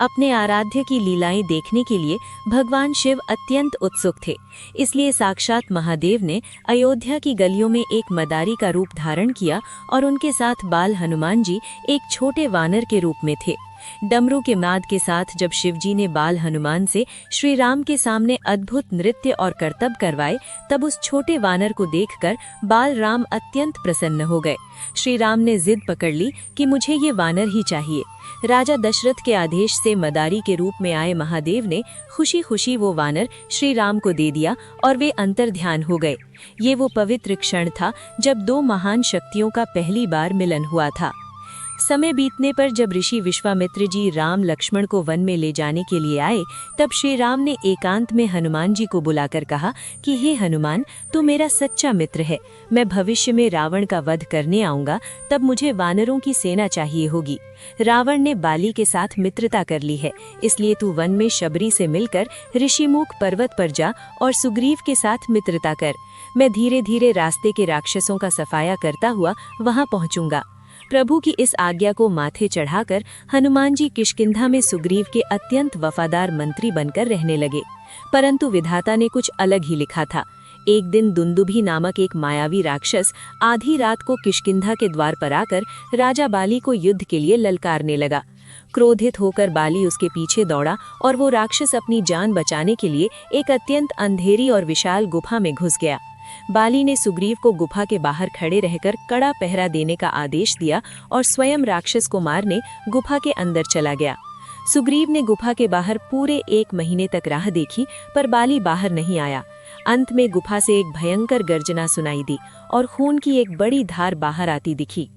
अपने आराध्य की लीलाएं देखने के लिए भगवान शिव अत्यंत उत्सुक थे। इसलिए साक्षात महादेव ने अयोध्या की गलियों में एक मदारी का रूप धारण किया और उनके साथ बाल हनुमान जी एक छोटे वानर के रूप में थे। डमरू के नाद के साथ जब शिवजी ने बाल हनुमान से श्री राम के सामने अद्भुत नृत्य और करतब करवाए, तब उस छोटे वानर को देखकर बाल राम अत्यंत प्रसन्न हो गए। श्री राम ने जिद पकड़ ली कि मुझे ये वानर ही चाहिए। राजा दशरथ के आदेश से मदारी के रूप में आए महादेव ने खुशी खुशी वो वानर श्री राम को दे दिया और वे अंतर्ध्यान हो गए। ये वो पवित्र क्षण था जब दो महान शक्तियों का पहली बार मिलन हुआ था। समय बीतने पर जब ऋषि विश्वामित्र जी राम लक्ष्मण को वन में ले जाने के लिए आए, तब श्री राम ने एकांत में हनुमान जी को बुलाकर कहा कि हे हनुमान, तू मेरा सच्चा मित्र है। मैं भविष्य में रावण का वध करने आऊंगा, तब मुझे वानरों की सेना चाहिए होगी। रावण ने बाली के साथ मित्रता कर ली है, इसलिए तू वन में शबरी से मिलकर ऋषिमुख पर्वत पर जा और सुग्रीव के साथ मित्रता कर। मैं धीरे धीरे रास्ते के राक्षसों का सफाया करता हुआ वहां पहुंचूंगा। प्रभु की इस आज्ञा को माथे चढ़ाकर हनुमान जी किष्किंधा में सुग्रीव के अत्यंत वफादार मंत्री बनकर रहने लगे। परंतु विधाता ने कुछ अलग ही लिखा था। एक दिन दुंदुभी नामक एक मायावी राक्षस आधी रात को किष्किंधा के द्वार पर आकर राजा बाली को युद्ध के लिए ललकारने लगा। क्रोधित होकर बाली उसके पीछे दौड़ा और वो राक्षस अपनी जान बचाने के लिए एक अत्यंत अंधेरी और विशाल गुफा में घुस गया। बाली ने सुग्रीव को गुफा के बाहर खड़े रहकर कड़ा पहरा देने का आदेश दिया और स्वयं राक्षस को मारने गुफा के अंदर चला गया। सुग्रीव ने गुफा के बाहर पूरे 1 महीने तक राह देखी, पर बाली बाहर नहीं आया। अंत में गुफा से एक भयंकर गर्जना सुनाई दी और खून की एक बड़ी धार बाहर आती दिखी।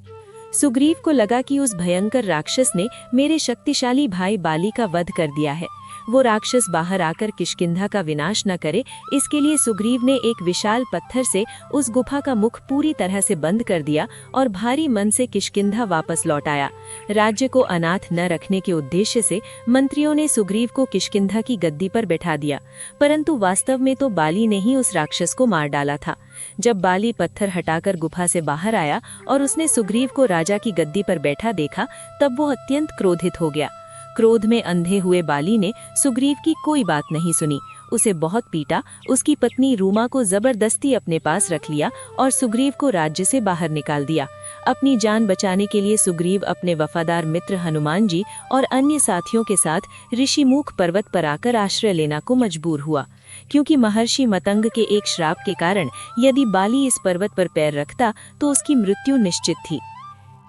सुग्रीव को लगा कि उस भयंकर राक्षस ने मेरे शक्तिशाली भाई बाली का वध कर दिया है। वो राक्षस बाहर आकर किष्किंधा का विनाश न करे, इसके लिए सुग्रीव ने एक विशाल पत्थर से उस गुफा का मुख पूरी तरह से बंद कर दिया और भारी मन से किष्किंधा वापस लौट आया। राज्य को अनाथ न रखने के उद्देश्य से मंत्रियों ने सुग्रीव को किष्किंधा की गद्दी पर बैठा दिया, परंतु वास्तव में तो बाली ने ही उस राक्षस को मार डाला था। जब बाली पत्थर हटाकर गुफा से बाहर आया और उसने सुग्रीव को राजा की गद्दी पर बैठा देखा, तब वो अत्यंत क्रोधित हो गया। क्रोध में अंधे हुए बाली ने सुग्रीव की कोई बात नहीं सुनी, उसे बहुत पीटा। उसकी पत्नी रूमा को जबरदस्ती अपने पास रख लिया और सुग्रीव को राज्य से बाहर निकाल दिया। अपनी जान बचाने के लिए सुग्रीव अपने वफादार मित्र हनुमान जी और अन्य साथियों के साथ ऋषिमुख पर्वत पर आकर आश्रय लेना को मजबूर हुआ, क्योंकि महर्षि मतंग के एक श्राप के कारण यदि बाली इस पर्वत पर पैर रखता तो उसकी मृत्यु निश्चित थी।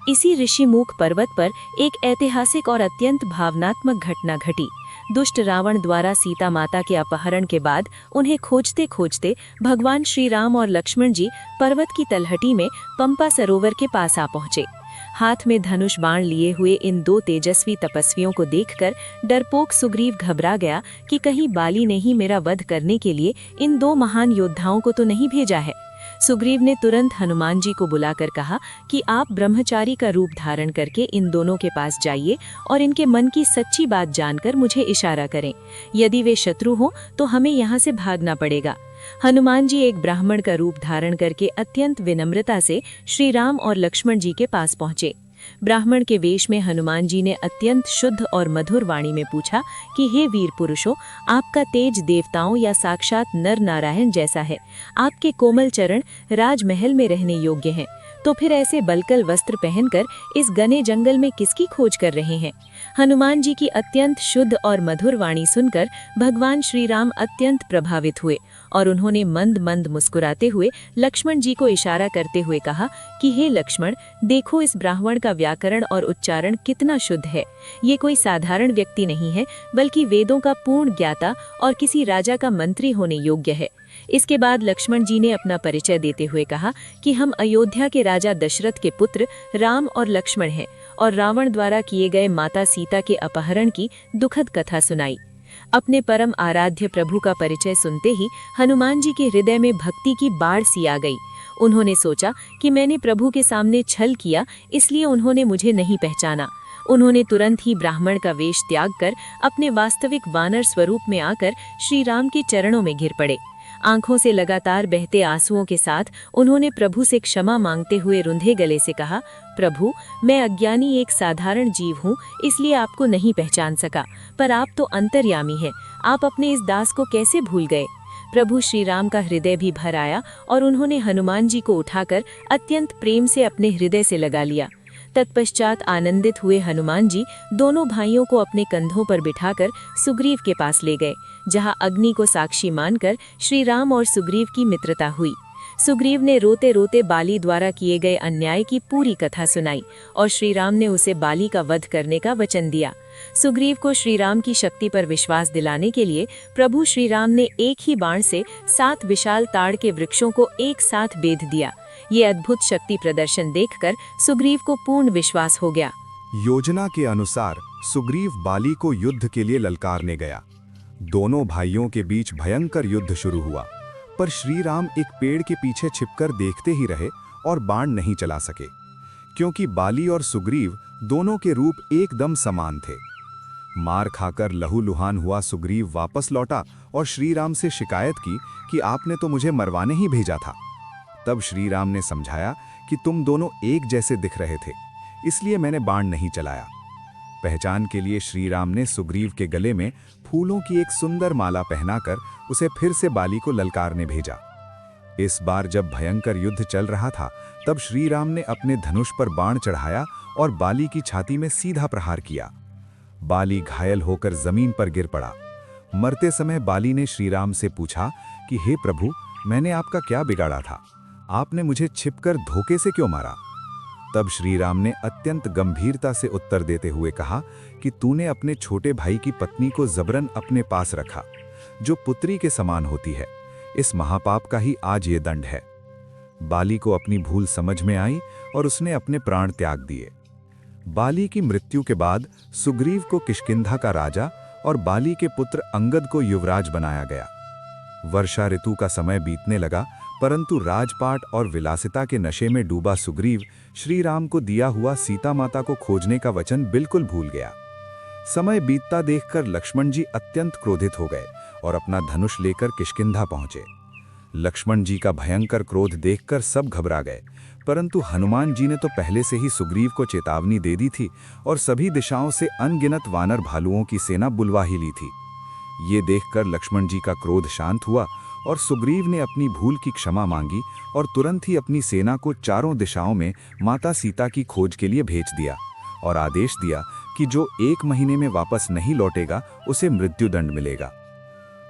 इसी ऋषिमुख पर्वत पर एक ऐतिहासिक और अत्यंत भावनात्मक घटना घटी। दुष्ट रावण द्वारा सीता माता के अपहरण के बाद उन्हें खोजते खोजते भगवान श्री राम और लक्ष्मण जी पर्वत की तलहटी में पंपा सरोवर के पास आ पहुंचे। हाथ में धनुष बाण लिए हुए इन दो तेजस्वी तपस्वियों को देखकर डरपोक सुग्रीव घबरा गया कि कहीं बाली ने ही मेरा वध करने के लिए इन दो महान योद्धाओं को तो नहीं भेजा है। सुग्रीव ने तुरंत हनुमान जी को बुलाकर कहा कि आप ब्रह्मचारी का रूप धारण करके इन दोनों के पास जाइए और इनके मन की सच्ची बात जानकर मुझे इशारा करें। यदि वे शत्रु हों तो हमें यहाँ से भागना पड़ेगा। हनुमान जी एक ब्राह्मण का रूप धारण करके अत्यंत विनम्रता से श्री राम और लक्ष्मण जी के पास पहुंचे। ब्राह्मण के वेश में हनुमान जी ने अत्यंत शुद्ध और मधुर वाणी में पूछा कि हे वीर पुरुषों, आपका तेज देवताओं या साक्षात नर नारायण जैसा है। आपके कोमल चरण राजमहल में रहने योग्य हैं, तो फिर ऐसे बलकल वस्त्र पहनकर इस घने जंगल में किसकी खोज कर रहे हैं? हनुमान जी की अत्यंत शुद्ध और मधुर वाणी सुनकर भगवान श्री राम अत्यंत प्रभावित हुए और उन्होंने मंद मंद मुस्कुराते हुए लक्ष्मण जी को इशारा करते हुए कहा कि हे लक्ष्मण, देखो इस ब्राह्मण का व्याकरण और उच्चारण कितना शुद्ध है। ये कोई साधारण व्यक्ति नहीं है, बल्कि वेदों का पूर्ण ज्ञाता और किसी राजा का मंत्री होने योग्य है। इसके बाद लक्ष्मण जी ने अपना परिचय देते हुए कहा कि हम अयोध्या के राजा दशरथ के पुत्र राम और लक्ष्मण हैं और रावण द्वारा किए गए माता सीता के अपहरण की दुखद कथा सुनाई। अपने परम आराध्य प्रभु का परिचय सुनते ही हनुमान जी के हृदय में भक्ति की बाढ़ सी आ गई। उन्होंने सोचा कि मैंने प्रभु के सामने छल किया, इसलिए उन्होंने मुझे नहीं पहचाना। उन्होंने तुरंत ही ब्राह्मण का वेश त्याग कर अपने वास्तविक वानर स्वरूप में आकर श्री राम के चरणों में गिर पड़े। आंखों से लगातार बहते आंसुओं के साथ उन्होंने प्रभु से क्षमा मांगते हुए रुंधे गले से कहा, प्रभु, मैं अज्ञानी एक साधारण जीव हूँ, इसलिए आपको नहीं पहचान सका, पर आप तो अंतर्यामी हैं। आप अपने इस दास को कैसे भूल गए? प्रभु श्री राम का हृदय भी भर आया और उन्होंने हनुमान जी को उठाकर अत्यंत प्रेम से अपने हृदय से लगा लिया। तत्पश्चात आनंदित हुए हनुमान जी दोनों भाइयों को अपने कंधों पर बिठाकर सुग्रीव के पास ले गए, जहां अग्नि को साक्षी मानकर श्री राम और सुग्रीव की मित्रता हुई। सुग्रीव ने रोते रोते बाली द्वारा किए गए अन्याय की पूरी कथा सुनाई और श्री राम ने उसे बाली का वध करने का वचन दिया। सुग्रीव को श्री राम की शक्ति पर विश्वास दिलाने के लिए प्रभु श्री राम ने एक ही बाण से 7 विशाल ताड़ के वृक्षों को एक साथ बेध दिया। ये अद्भुत शक्ति प्रदर्शन देखकर सुग्रीव को पूर्ण विश्वास हो गया। योजना के अनुसार सुग्रीव बाली को युद्ध के लिए ललकारने गया। दोनों भाइयों के बीच भयंकर युद्ध शुरू हुआ, पर श्री राम एक पेड़ के पीछे छिपकर देखते ही रहे और बाण नहीं चला सके, क्योंकि बाली और सुग्रीव दोनों के रूप एकदम समान थे। मार खाकर लहूलुहान हुआ सुग्रीव वापस लौटा और श्री राम से शिकायत की कि आपने तो मुझे मरवाने ही भेजा था। तब श्री राम ने समझाया कि तुम दोनों एक जैसे दिख रहे थे, इसलिए मैंने बाण नहीं चलाया। पहचान के लिए श्री राम ने सुग्रीव के गले में फूलों की एक सुंदर माला पहनाकर उसे फिर से बाली को ललकारने भेजा। इस बार जब भयंकर युद्ध चल रहा था, तब श्री राम ने अपने धनुष पर बाण चढ़ाया और बाली की छाती में सीधा प्रहार किया। बाली घायल होकर जमीन पर गिर पड़ा। मरते समय बाली ने श्री राम से पूछा कि हे प्रभु, मैंने आपका क्या बिगाड़ा था? आपने मुझे छिपकर धोखे से क्यों मारा? तब श्री राम ने अत्यंत गंभीरता से उत्तर देते हुए कहा कि तूने अपने छोटे भाई की पत्नी को जबरन अपने पास रखा, जो पुत्री के समान होती है। इस महापाप का ही आज ये दंड है। बाली को अपनी भूल समझ में आई और उसने अपने प्राण त्याग दिए। बाली की मृत्यु के बाद सुग्रीव को किष्किंधा का राजा और बाली के पुत्र अंगद को युवराज बनाया गया। वर्षा ऋतु का समय बीतने लगा, परंतु राजपाट और विलासिता के नशे में डूबा सुग्रीव श्री राम को दिया हुआ सीता माता को खोजने का वचन बिल्कुल भूल गया। समय बीतता देखकर लक्ष्मण जी अत्यंत क्रोधित हो गए और अपना धनुष लेकर किष्किंधा पहुंचे। लक्ष्मण जी का भयंकर क्रोध देखकर सब घबरा गए, परंतु हनुमान जी ने तो पहले से ही सुग्रीव को चेतावनी दे दी थी और सभी दिशाओं से अनगिनत वानर भालुओं की सेना बुलवा ही ली थी। ये देखकर लक्ष्मण जी का क्रोध शांत हुआ और सुग्रीव ने अपनी भूल की क्षमा मांगी और तुरंत ही अपनी सेना को चारों दिशाओं में माता सीता की खोज के लिए भेज दिया और आदेश दिया कि जो 1 महीने में वापस नहीं लौटेगा उसे मृत्युदंड मिलेगा।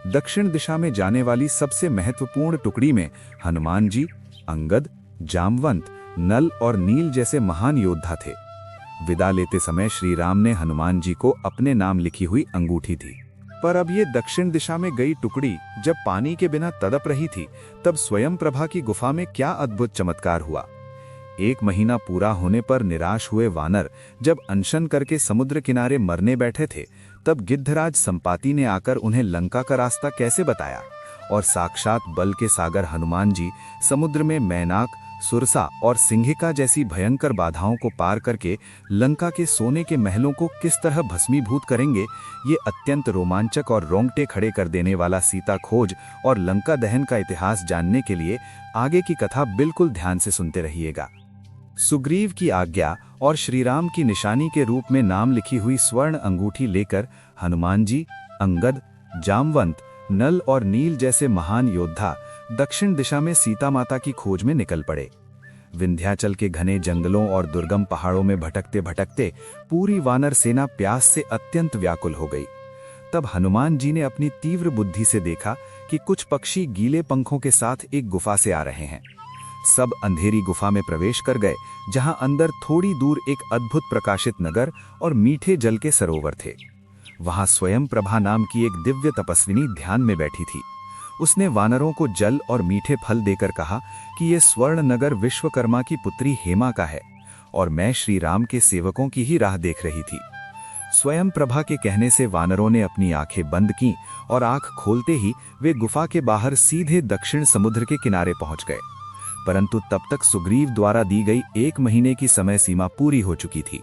दक्षिण दिशा में जाने वाली सबसे महत्वपूर्ण टुकड़ी में हनुमान जी, अंगद, जामवंत, नल और नील जैसे महान योद्धा थे। विदा लेते समय श्री राम ने हनुमान जी को अपने नाम लिखी हुई अंगूठी दी। पर अब ये दक्षिण दिशा में गई टुकड़ी जब पानी के बिना तड़प रही थी, तब स्वयं प्रभा की गुफा में क्या अद्भुत चमत्कार हुआ। 1 महीना पूरा होने पर निराश हुए वानर जब अनशन करके समुद्र किनारे मरने बैठे थे, तब गिद्धराज संपाति ने आकर उन्हें लंका का रास्ता कैसे बताया, और साक्षात बल के सागर हनुमान जी समुद्र में मैनाक, सुरसा और सिंहिका जैसी भयंकर बाधाओं को पार करके लंका के सोने के महलों को किस तरह भस्मीभूत करेंगे, ये अत्यंत रोमांचक और रोंगटे खड़े कर देने वाला सीता खोज और लंका दहन का इतिहास जानने के लिए आगे की कथा बिल्कुल ध्यान से सुनते रहिएगा। सुग्रीव की आज्ञा और श्रीराम की निशानी के रूप में नाम लिखी हुई स्वर्ण अंगूठी लेकर हनुमान जी, अंगद, जामवंत, नल और नील जैसे महान योद्धा दक्षिण दिशा में सीता माता की खोज में निकल पड़े। विंध्याचल के घने जंगलों और दुर्गम पहाड़ों में भटकते भटकते पूरी वानर सेना प्यास से अत्यंत व्याकुल हो गई। तब हनुमान जी ने अपनी तीव्र बुद्धि से देखा कि कुछ पक्षी गीले पंखों के साथ एक गुफा से आ रहे हैं। सब अंधेरी गुफा में प्रवेश कर गए, जहां अंदर थोड़ी दूर एक अद्भुत प्रकाशित नगर और मीठे जल के सरोवर थे। वहां स्वयं प्रभा नाम की एक दिव्य तपस्विनी ध्यान में बैठी थी। उसने वानरों को जल और मीठे फल देकर कहा कि ये स्वर्ण नगर विश्वकर्मा की पुत्री हेमा का है और मैं श्री राम के सेवकों की ही राह देख रही थी। स्वयं प्रभा के कहने से वानरों ने अपनी आंखें बंद की और आंख खोलते ही वे गुफा के बाहर सीधे दक्षिण समुद्र के किनारे पहुंच गए। परंतु तब तक सुग्रीव द्वारा दी गई 1 महीने की समय सीमा पूरी हो चुकी थी।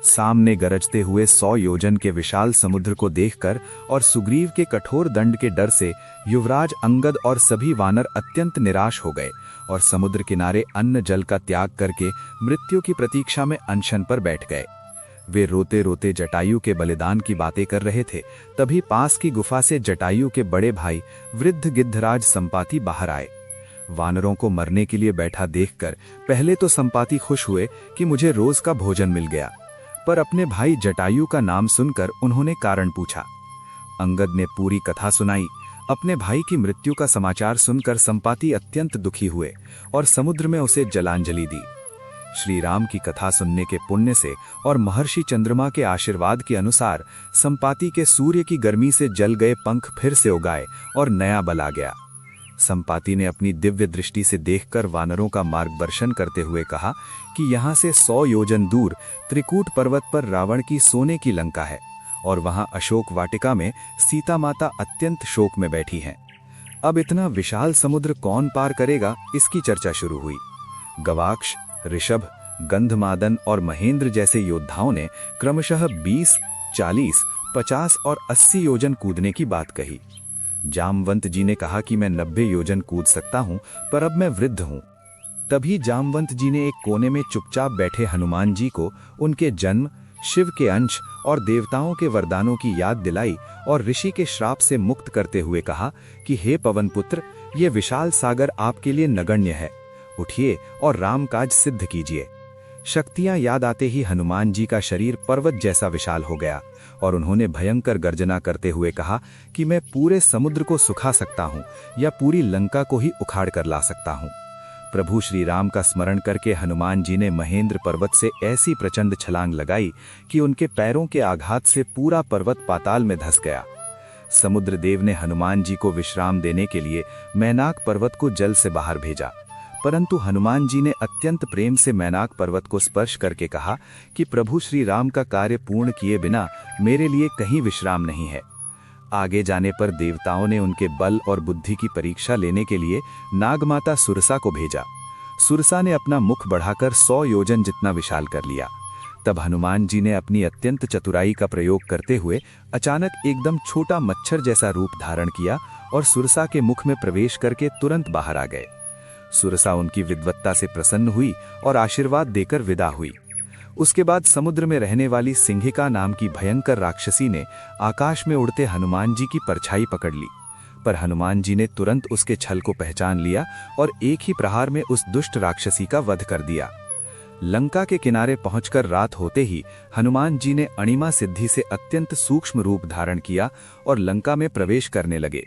सामने गरजते हुए 100 योजन के विशाल समुद्र को देखकर और सुग्रीव के कठोर दंड के डर से युवराज अंगद और सभी वानर अत्यंत निराश हो गए और समुद्र किनारे अन्न जल का त्याग करके मृत्यु की प्रतीक्षा में अनशन पर बैठ गए। वे रोते रोते जटायु के बलिदान की बातें कर रहे थे, तभी पास की गुफा से जटायु के बड़े भाई वृद्ध गिद्धराज संपाति बाहर आए। वानरों को मरने के लिए बैठा देखकर पहले तो संपाति खुश हुए कि मुझे रोज का भोजन मिल गया, पर अपने भाई जटायु का नाम सुनकर उन्होंने कारण पूछा। अंगद ने पूरी कथा सुनाई। अपने भाई की मृत्यु का समाचार सुनकर संपाति अत्यंत दुखी हुए और समुद्र में उसे जलांजलि दी। श्री राम की कथा सुनने के पुण्य से और महर्षि चंद्रमा के आशीर्वाद के अनुसार संपाति के सूर्य की गर्मी से जल गए पंख फिर से उगाए और नया बल आ गया। संपाति ने अपनी दिव्य दृष्टि से देखकर वानरों का मार्गदर्शन करते हुए कहा कि यहाँ से 100 योजन दूर त्रिकूट पर्वत पर रावण की सोने की लंका है और वहाँ अशोक वाटिका में सीता माता अत्यंत शोक में बैठी हैं। अब इतना विशाल समुद्र कौन पार करेगा, इसकी चर्चा शुरू हुई। गवाक्ष, ऋषभ, गंधमादन और महेंद्र जैसे योद्धाओं ने क्रमशः 20, 40, 50 और 80 योजन कूदने की बात कही। जामवंत जी ने कहा कि मैं 90 योजन कूद सकता हूं, पर अब मैं वृद्ध हूं। तभी जामवंत जी ने एक कोने में चुपचाप बैठे हनुमान जी को उनके जन्म, शिव के अंश और देवताओं के वरदानों की याद दिलाई और ऋषि के श्राप से मुक्त करते हुए कहा कि हे पवन पुत्र, ये विशाल सागर आपके लिए नगण्य है। उठिए और राम काज सिद्ध कीजिए। शक्तियां याद आते ही हनुमान जी का शरीर पर्वत जैसा विशाल हो गया और उन्होंने भयंकर गर्जना करते हुए कहा कि मैं पूरे समुद्र को सुखा सकता हूं या पूरी लंका को ही उखाड़ कर ला सकता हूं। प्रभु श्री राम का स्मरण करके हनुमान जी ने महेंद्र पर्वत से ऐसी प्रचंड छलांग लगाई कि उनके पैरों के आघात से पूरा पर्वत पाताल में धंस गया। समुद्र देव ने हनुमान जी को विश्राम देने के लिए मैनाक पर्वत को जल से बाहर भेजा, परंतु हनुमान जी ने अत्यंत प्रेम से मैनाक पर्वत को स्पर्श करके कहा कि प्रभु श्री राम का कार्य पूर्ण किए बिना मेरे लिए कहीं विश्राम नहीं है। आगे जाने पर देवताओं ने उनके बल और बुद्धि की परीक्षा लेने के लिए नागमाता सुरसा को भेजा। सुरसा ने अपना मुख बढ़ाकर 100 योजन जितना विशाल कर लिया। तब हनुमान जी ने अपनी अत्यंत चतुराई का प्रयोग करते हुए अचानक एकदम छोटा मच्छर जैसा रूप धारण किया और सुरसा के मुख में प्रवेश करके तुरंत बाहर आ गए। सुरसा उनकी विद्वत्ता से प्रसन्न हुई और आशीर्वाद देकर विदा हुई। उसके बाद समुद्र में रहने वाली सिंहिका नाम की भयंकर राक्षसी ने आकाश में उड़ते हनुमान जी की परछाई पकड़ ली, पर हनुमान जी ने तुरंत उसके छल को पहचान लिया और एक ही प्रहार में उस दुष्ट राक्षसी का वध कर दिया। लंका के किनारे पहुंचकर रात होते ही हनुमान जी ने अणिमा सिद्धि से अत्यंत सूक्ष्म रूप धारण किया और लंका में प्रवेश करने लगे,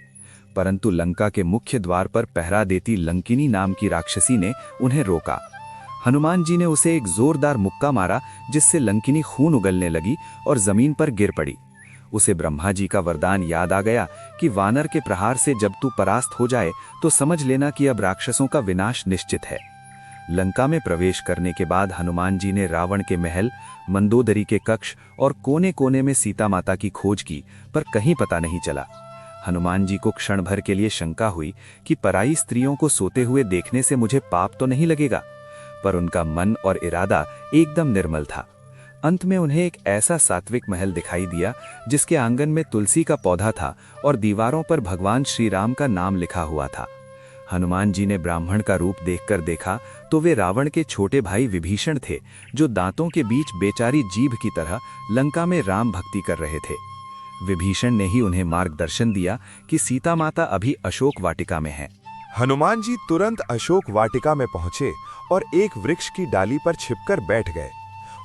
परंतु लंका के मुख्य द्वार पर पहरा देती लंकिनी नाम की राक्षसी ने उन्हें रोका। हनुमान जी ने उसे एक जोरदार मुक्का मारा, जिससे लंकिनी खून उगलने लगी और जमीन पर गिर पड़ी। उसे ब्रह्मा जी का वरदान याद आ गया कि वानर के प्रहार से जब तू परास्त हो जाए तो समझ लेना कि अब राक्षसों का विनाश निश्चित है। लंका में प्रवेश करने के बाद हनुमान जी ने रावण के महल, मंदोदरी के कक्ष और कोने कोने में सीता माता की खोज की, पर कहीं पता नहीं चला। हनुमान जी को क्षण भर के लिए शंका हुई कि पराई स्त्रियों को सोते हुए देखने से मुझे पाप तो नहीं लगेगा, पर उनका मन और इरादा एकदम निर्मल था। अंत में उन्हें एक ऐसा सात्विक महल दिखाई दिया जिसके आंगन में तुलसी का पौधा था और दीवारों पर भगवान श्री राम का नाम लिखा हुआ था। हनुमान जी ने ब्राह्मण का रूप देखकर देखा तो वे रावण के छोटे भाई विभीषण थे, जो दांतों के बीच बेचारी जीभ की तरह लंका में राम भक्ति कर रहे थे। विभीषण ने ही उन्हें मार्गदर्शन दिया कि सीता माता अभी अशोक वाटिका में है। हनुमान जी तुरंत अशोक वाटिका में पहुंचे और एक वृक्ष की डाली पर छिपकर बैठ गए।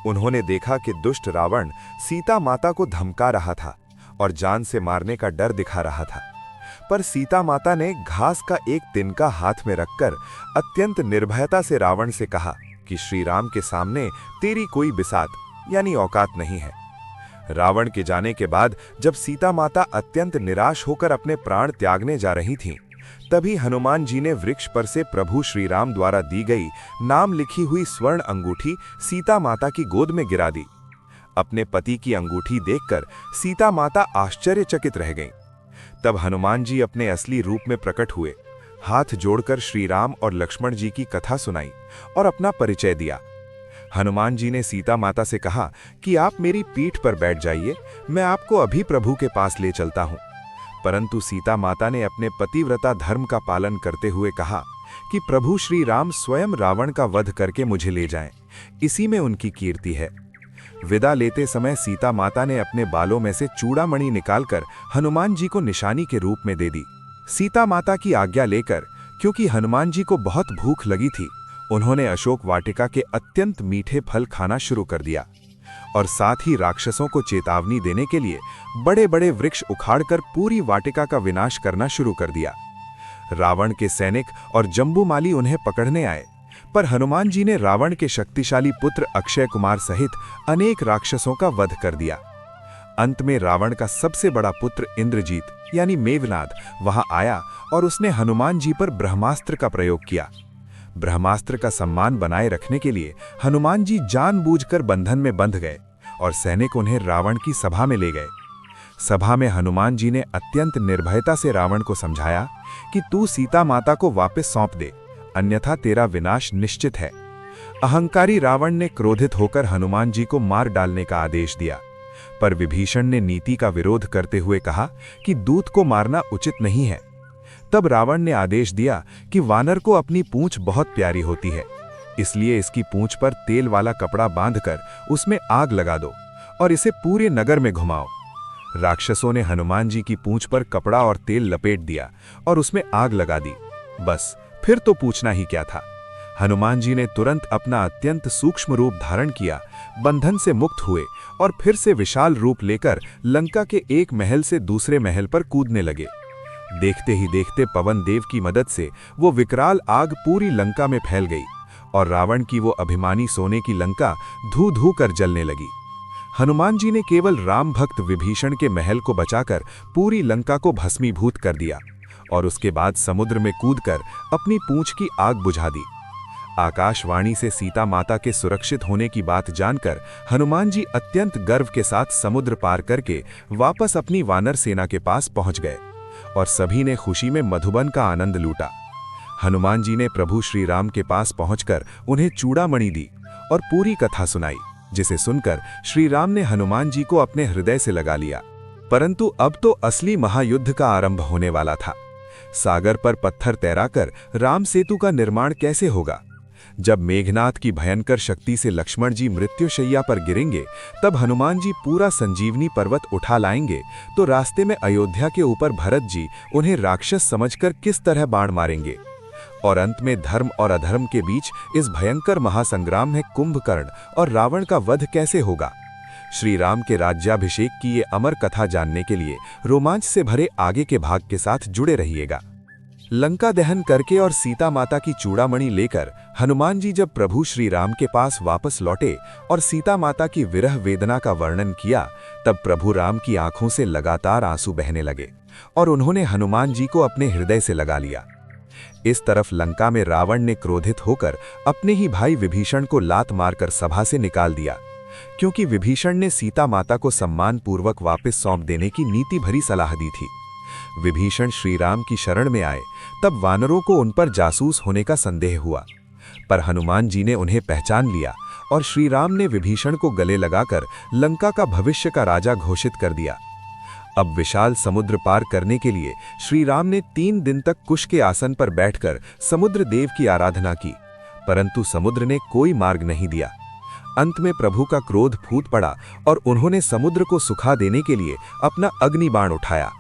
उन्होंने देखा कि दुष्ट रावण सीता माता को धमका रहा था और जान से मारने का डर दिखा रहा था, पर सीता माता ने घास का एक तिनका हाथ में रखकर अत्यंत निर्भयता से रावण से कहा कि श्री राम के सामने तेरी कोई बिसात यानी औकात नहीं है। रावण के जाने के बाद जब सीता माता अत्यंत निराश होकर अपने प्राण त्यागने जा रही थीं, तभी हनुमान जी ने वृक्ष पर से प्रभु श्री राम द्वारा दी गई नाम लिखी हुई स्वर्ण अंगूठी सीता माता की गोद में गिरा दी। अपने पति की अंगूठी देखकर सीता माता आश्चर्यचकित रह गईं। तब हनुमान जी अपने असली रूप में प्रकट हुए, हाथ जोड़कर श्री राम और लक्ष्मण जी की कथा सुनाई और अपना परिचय दिया। हनुमान जी ने सीता माता से कहा कि आप मेरी पीठ पर बैठ जाइए, मैं आपको अभी प्रभु के पास ले चलता हूं। परंतु सीता माता ने अपने पतिव्रता धर्म का पालन करते हुए कहा कि प्रभु श्री राम स्वयं रावण का वध करके मुझे ले जाएं, इसी में उनकी कीर्ति है। विदा लेते समय सीता माता ने अपने बालों में से चूड़ामणि निकालकर हनुमान जी को निशानी के रूप में दे दी। सीता माता की आज्ञा लेकर, क्योंकि हनुमान जी को बहुत भूख लगी थी, उन्होंने अशोक वाटिका के अत्यंत मीठे फल खाना शुरू कर दिया और साथ ही राक्षसों को चेतावनी देने के लिए बड़े बड़े वृक्ष उखाड़कर पूरी वाटिका का विनाश करना शुरू कर दिया। रावण के सैनिक और जम्बूमाली उन्हें पकड़ने आए, पर हनुमान जी ने रावण के शक्तिशाली पुत्र अक्षय कुमार सहित अनेक राक्षसों का वध कर दिया। अंत में रावण का सबसे बड़ा पुत्र इंद्रजीत यानी मेघनाद वहां आया और उसने हनुमान जी पर ब्रह्मास्त्र का प्रयोग किया। ब्रह्मास्त्र का सम्मान बनाए रखने के लिए हनुमान जी जानबूझकर बंधन में बंध गए और सैनिक उन्हें रावण की सभा में ले गए। सभा में हनुमान जी ने अत्यंत निर्भयता से रावण को समझाया कि तू सीता माता को वापस सौंप दे, अन्यथा तेरा विनाश निश्चित है। अहंकारी रावण ने क्रोधित होकर हनुमान जी को मार डालने का आदेश दिया, पर विभीषण ने नीति का विरोध करते हुए कहा कि दूत को मारना उचित नहीं है। तब रावण ने आदेश दिया कि वानर को अपनी पूंछ बहुत प्यारी होती है, इसलिए इसकी पूंछ पर तेल वाला कपड़ा बांधकर उसमें आग लगा दो और इसे पूरे नगर में घुमाओ। राक्षसों ने हनुमान जी की पूंछ पर कपड़ा और तेल लपेट दिया और उसमें आग लगा दी। बस फिर तो पूछना ही क्या था। हनुमान जी ने तुरंत अपना अत्यंत सूक्ष्म रूप धारण किया, बंधन से मुक्त हुए और फिर से विशाल रूप लेकर लंका के एक महल से दूसरे महल पर कूदने लगे। देखते ही देखते पवन देव की मदद से वो विकराल आग पूरी लंका में फैल गई और रावण की वो अभिमानी सोने की लंका धू धू कर जलने लगी। हनुमान जी ने केवल राम भक्त विभीषण के महल को बचाकर पूरी लंका को भस्मीभूत कर दिया और उसके बाद समुद्र में कूदकर अपनी पूंछ की आग बुझा दी। आकाशवाणी से सीता माता के सुरक्षित होने की बात जानकर हनुमान जी अत्यंत गर्व के साथ समुद्र पार करके वापस अपनी वानर सेना के पास पहुंच गए और सभी ने खुशी में मधुबन का आनंद लूटा। हनुमान जी ने प्रभु श्री राम के पास पहुंचकर उन्हें चूड़ामणि दी और पूरी कथा सुनाई, जिसे सुनकर श्री राम ने हनुमान जी को अपने हृदय से लगा लिया। परंतु अब तो असली महायुद्ध का आरंभ होने वाला था। सागर पर पत्थर तैराकर राम सेतु का निर्माण कैसे होगा? जब मेघनाद की भयंकर शक्ति से लक्ष्मण जी मृत्युशैया पर गिरेंगे, तब हनुमान जी पूरा संजीवनी पर्वत उठा लाएंगे, तो रास्ते में अयोध्या के ऊपर भरत जी उन्हें राक्षस समझकर किस तरह बाण मारेंगे। और अंत में धर्म और अधर्म के बीच इस भयंकर महासंग्राम में कुंभकर्ण और रावण का वध कैसे होगा? श्री राम के राज्याभिषेक की ये अमर कथा जानने के लिए रोमांच से भरे आगे के भाग के साथ जुड़े रहिएगा। लंका दहन करके और सीता माता की चूड़ामणि लेकर हनुमान जी जब प्रभु श्री राम के पास वापस लौटे और सीता माता की विरह वेदना का वर्णन किया, तब प्रभु राम की आंखों से लगातार आंसू बहने लगे और उन्होंने हनुमान जी को अपने हृदय से लगा लिया। इस तरफ लंका में रावण ने क्रोधित होकर अपने ही भाई विभीषण को लात मारकर सभा से निकाल दिया, क्योंकि विभीषण ने सीता माता को सम्मानपूर्वक वापस सौंप देने की नीति भरी सलाह दी थी। विभीषण श्री राम की शरण में आए तब वानरों को उन पर जासूस होने का संदेह हुआ, पर हनुमान जी ने उन्हें पहचान लिया और श्री राम ने विभीषण को गले लगाकर लंका का भविष्य का राजा घोषित कर दिया। अब विशाल समुद्र पार करने के लिए श्री राम ने 3 दिन तक कुश के आसन पर बैठकर समुद्र देव की आराधना की, परंतु समुद्र ने कोई मार्ग नहीं दिया। अंत में प्रभु का क्रोध फूट पड़ा और उन्होंने समुद्र को सुखा देने के लिए अपना अग्नि बाण उठाया।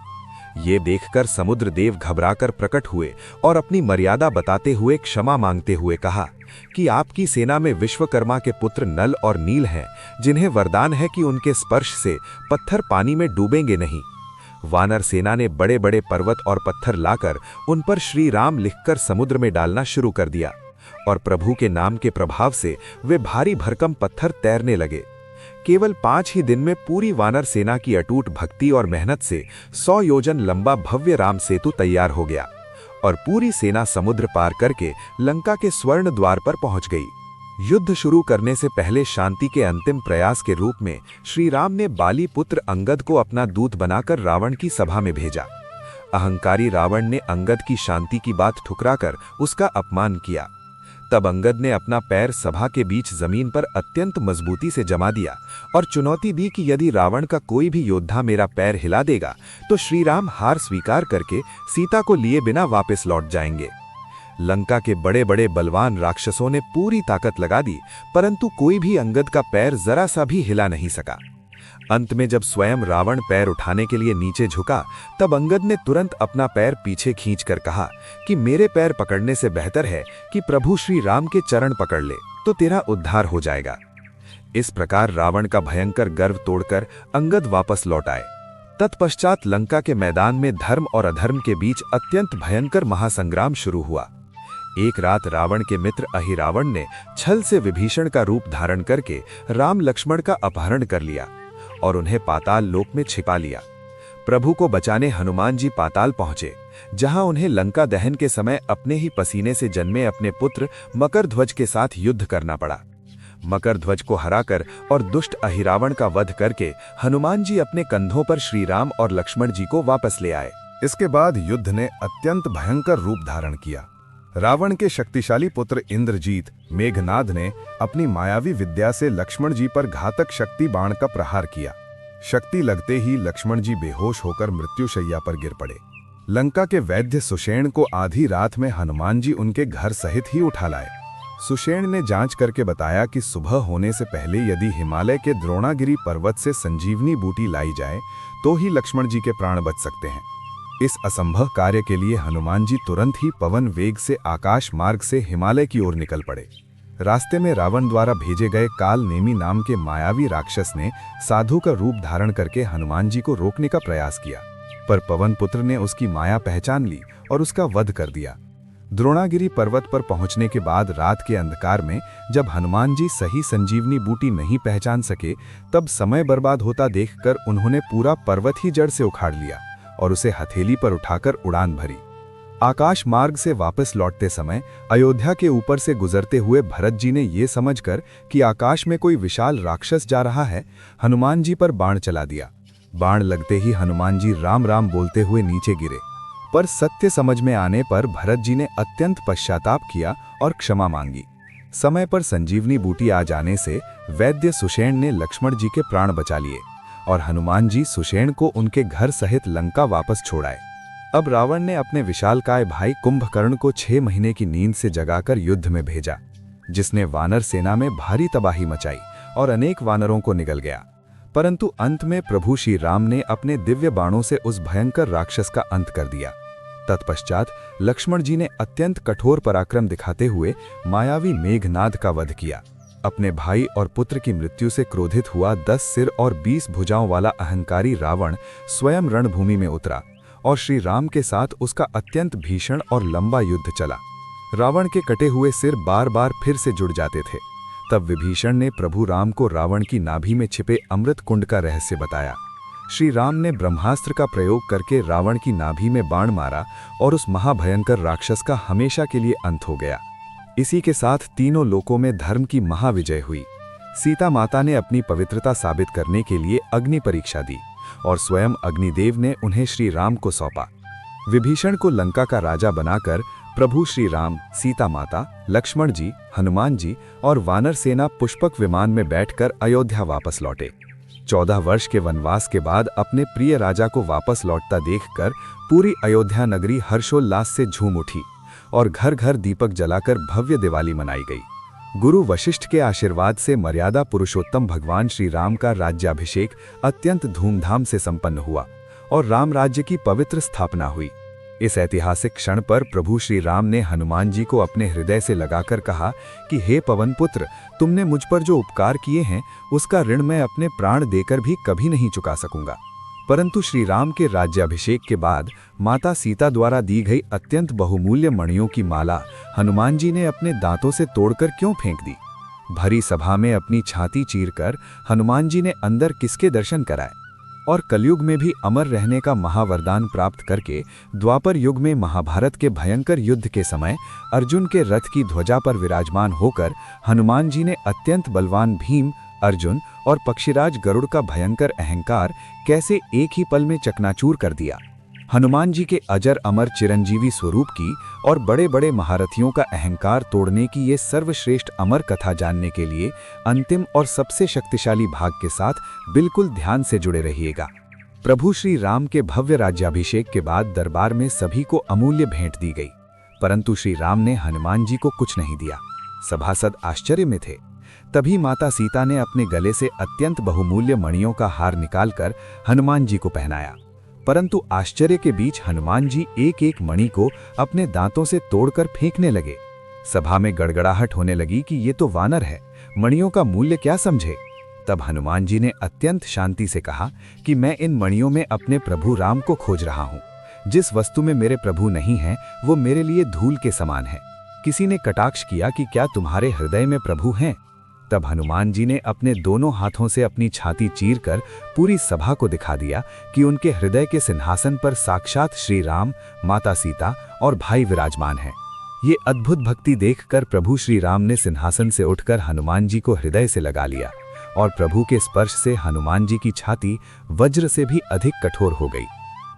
ये देखकर समुद्र देव घबराकर प्रकट हुए और अपनी मर्यादा बताते हुए क्षमा मांगते हुए कहा कि आपकी सेना में विश्वकर्मा के पुत्र नल और नील हैं, जिन्हें वरदान है कि उनके स्पर्श से पत्थर पानी में डूबेंगे नहीं। वानर सेना ने बड़े बड़े पर्वत और पत्थर लाकर उन पर श्री राम लिखकर समुद्र में डालना शुरू कर दिया और प्रभु के नाम के प्रभाव से वे भारी भरकम पत्थर तैरने लगे। केवल 5 ही दिन में पूरी वानर सेना की अटूट भक्ति और मेहनत से 100 योजन लंबा भव्य राम सेतु तैयार हो गया और पूरी सेना समुद्र पार करके लंका के स्वर्ण द्वार पर पहुंच गई। युद्ध शुरू करने से पहले शांति के अंतिम प्रयास के रूप में श्री राम ने बाली पुत्र अंगद को अपना दूत बनाकर रावण की सभा में भेजा। अहंकारी रावण ने अंगद की शांति की बात ठुकराकर उसका अपमान किया। तब अंगद ने अपना पैर सभा के बीच जमीन पर अत्यंत मजबूती से जमा दिया और चुनौती दी कि यदि रावण का कोई भी योद्धा मेरा पैर हिला देगा तो श्री राम हार स्वीकार करके सीता को लिए बिना वापस लौट जाएंगे। लंका के बड़े बड़े बलवान राक्षसों ने पूरी ताकत लगा दी, परंतु कोई भी अंगद का पैर जरा सा भी हिला नहीं सका। अंत में जब स्वयं रावण पैर उठाने के लिए नीचे झुका, तब अंगद ने तुरंत अपना पैर पीछे खींचकर कहा कि मेरे पैर पकड़ने से बेहतर है कि प्रभु श्री राम के चरण पकड़ ले, तो तेरा उद्धार हो जाएगा। इस प्रकार रावण का भयंकर गर्व तोड़कर अंगद वापस लौट आए। तत्पश्चात लंका के मैदान में धर्म और अधर्म के बीच अत्यंत भयंकर महासंग्राम शुरू हुआ। एक रात रावण के मित्र अहिरावण ने छल से विभीषण का रूप धारण करके राम लक्ष्मण का अपहरण कर लिया और उन्हें पाताल लोक में छिपा लिया। प्रभु को बचाने हनुमान जी पाताल पहुंचे, जहां उन्हें लंका दहन के समय अपने ही पसीने से जन्मे अपने पुत्र मकरध्वज के साथ युद्ध करना पड़ा। मकरध्वज को हराकर और दुष्ट अहिरावण का वध करके हनुमान जी अपने कंधों पर श्री राम और लक्ष्मण जी को वापस ले आए। इसके बाद युद्ध ने अत्यंत भयंकर रूप धारण किया। रावण के शक्तिशाली पुत्र इंद्रजीत मेघनाद ने अपनी मायावी विद्या से लक्ष्मण जी पर घातक शक्ति बाण का प्रहार किया। शक्ति लगते ही लक्ष्मण जी बेहोश होकर मृत्युशैया पर गिर पड़े। लंका के वैद्य सुषेण को आधी रात में हनुमान जी उनके घर सहित ही उठा लाए। सुषेण ने जांच करके बताया कि सुबह होने से पहले यदि हिमालय के द्रोणागिरी पर्वत से संजीवनी बूटी लाई जाए तो ही लक्ष्मण जी के प्राण बच सकते हैं। इस असंभव कार्य के लिए हनुमान जी तुरंत ही पवन वेग से आकाश मार्ग से हिमालय की ओर निकल पड़े। रास्ते में रावण द्वारा भेजे गए काल नेमी नाम के मायावी राक्षस ने साधु का रूप धारण करके हनुमान जी को रोकने का प्रयास किया, पर पवन पुत्र ने उसकी माया पहचान ली और उसका वध कर दिया। द्रोणागिरी पर्वत पर पहुंचने के बाद रात के अंधकार में जब हनुमान जी सही संजीवनी बूटी नहीं पहचान सके, तब समय बर्बाद होता देखकर उन्होंने पूरा पर्वत ही जड़ से उखाड़ लिया और उसे हथेली पर उठाकर उड़ान भरी। आकाश मार्ग से वापस लौटते समय अयोध्या के ऊपर से गुजरते हुए भरत जी ने ये समझकर कि आकाश में कोई विशाल राक्षस जा रहा है, हनुमान जी पर बाण चला दिया। बाण लगते ही हनुमान जी राम राम बोलते हुए नीचे गिरे, पर सत्य समझ में आने पर भरत जी ने अत्यंत पश्चाताप किया और क्षमा मांगी। समय पर संजीवनी बूटी आ जाने से वैद्य सुषेण ने लक्ष्मण जी के प्राण बचा लिए और हनुमान जी सुषेण को उनके घर सहित लंका वापस छोड़ाए। अब रावण ने अपने विशालकाय भाई कुंभकर्ण को 6 महीने की नींद से जगाकर युद्ध में भेजा, जिसने वानर सेना में भारी तबाही मचाई और अनेक वानरों को निगल गया। परंतु अंत में प्रभु श्री राम ने अपने दिव्य बाणों से उस भयंकर राक्षस का अंत कर दिया। तत्पश्चात लक्ष्मण जी ने अत्यंत कठोर पराक्रम दिखाते हुए मायावी मेघनाद का वध किया। अपने भाई और पुत्र की मृत्यु से क्रोधित हुआ 10 सिर और 20 भुजाओं वाला अहंकारी रावण स्वयं रणभूमि में उतरा और श्री राम के साथ उसका अत्यंत भीषण और लंबा युद्ध चला। रावण के कटे हुए सिर बार बार फिर से जुड़ जाते थे। तब विभीषण ने प्रभु राम को रावण की नाभि में छिपे अमृत कुंड का रहस्य बताया। श्री राम ने ब्रह्मास्त्र का प्रयोग करके रावण की नाभि में बाण मारा और उस महाभयंकर राक्षस का हमेशा के लिए अंत हो गया। इसी के साथ तीनों लोकों में धर्म की महाविजय हुई। सीता माता ने अपनी पवित्रता साबित करने के लिए अग्नि परीक्षा दी और स्वयं अग्निदेव ने उन्हें श्री राम को सौंपा। विभीषण को लंका का राजा बनाकर प्रभु श्री राम, सीता माता, लक्ष्मण जी, हनुमान जी और वानर सेना पुष्पक विमान में बैठकर अयोध्या वापस लौटे। 14 वर्ष के वनवास के बाद अपने प्रिय राजा को वापस लौटता देखकर पूरी अयोध्या नगरी हर्षोल्लास से झूम उठी और घर घर दीपक जलाकर भव्य दिवाली मनाई गई। गुरु वशिष्ठ के आशीर्वाद से मर्यादा पुरुषोत्तम भगवान श्री राम का राज्याभिषेक अत्यंत धूमधाम से संपन्न हुआ और राम राज्य की पवित्र स्थापना हुई। इस ऐतिहासिक क्षण पर प्रभु श्री राम ने हनुमान जी को अपने हृदय से लगाकर कहा कि हे पवन पुत्र, तुमने मुझ पर जो उपकार किए हैं उसका ऋण मैं अपने प्राण देकर भी कभी नहीं चुका सकूंगा। परंतु श्री राम के राज्याभिषेक के बाद माता सीता द्वारा दी गई अत्यंत बहुमूल्य मणियों की माला हनुमान जी ने अपने दांतों से तोड़कर क्यों फेंक दी? भरी सभा में अपनी छाती चीरकर हनुमान जी ने अंदर किसके दर्शन कराए? और कलयुग में भी अमर रहने का महावरदान प्राप्त करके द्वापर युग में महाभारत के भयंकर युद्ध के समय अर्जुन के रथ की ध्वजा पर विराजमान होकर हनुमान जी ने अत्यंत बलवान भीम, अर्जुन और पक्षीराज गरुड़ का भयंकर अहंकार कैसे एक ही पल में चकनाचूर कर दिया। हनुमान जी के अजर अमर चिरंजीवी स्वरूप की और बड़े बड़े महारथियों का अहंकार तोड़ने की ये सर्वश्रेष्ठ अमर कथा जानने के लिए अंतिम और सबसे शक्तिशाली भाग के साथ बिल्कुल ध्यान से जुड़े रहिएगा। प्रभु श्री राम के भव्य राज्याभिषेक के बाद दरबार में सभी को अमूल्य भेंट दी गई, परंतु श्री राम ने हनुमान जी को कुछ नहीं दिया। सभासद आश्चर्य में थे। तभी माता सीता ने अपने गले से अत्यंत बहुमूल्य मणियों का हार निकालकर हनुमान जी को पहनाया, परंतु आश्चर्य के बीच हनुमान जी एक एक मणि को अपने दांतों से तोड़कर फेंकने लगे। सभा में गड़गड़ाहट होने लगी कि ये तो वानर है, मणियों का मूल्य क्या समझे। तब हनुमान जी ने अत्यंत शांति से कहा कि मैं इन मणियों में अपने प्रभु राम को खोज रहा हूँ। जिस वस्तु में मेरे प्रभु नहीं है वो मेरे लिए धूल के समान है। किसी ने कटाक्ष किया कि क्या तुम्हारे हृदय में प्रभु हैं? तब हनुमान जी ने अपने दोनों हाथों से अपनी छाती चीरकर पूरी सभा को दिखा दिया कि उनके हृदय के सिंहासन पर साक्षात श्री राम, माता सीता और भाई विराजमान हैं। ये अद्भुत भक्ति देखकर प्रभु श्री राम ने सिंहासन से उठकर हनुमान जी को हृदय से लगा लिया और प्रभु के स्पर्श से हनुमान जी की छाती वज्र से भी अधिक कठोर हो गई।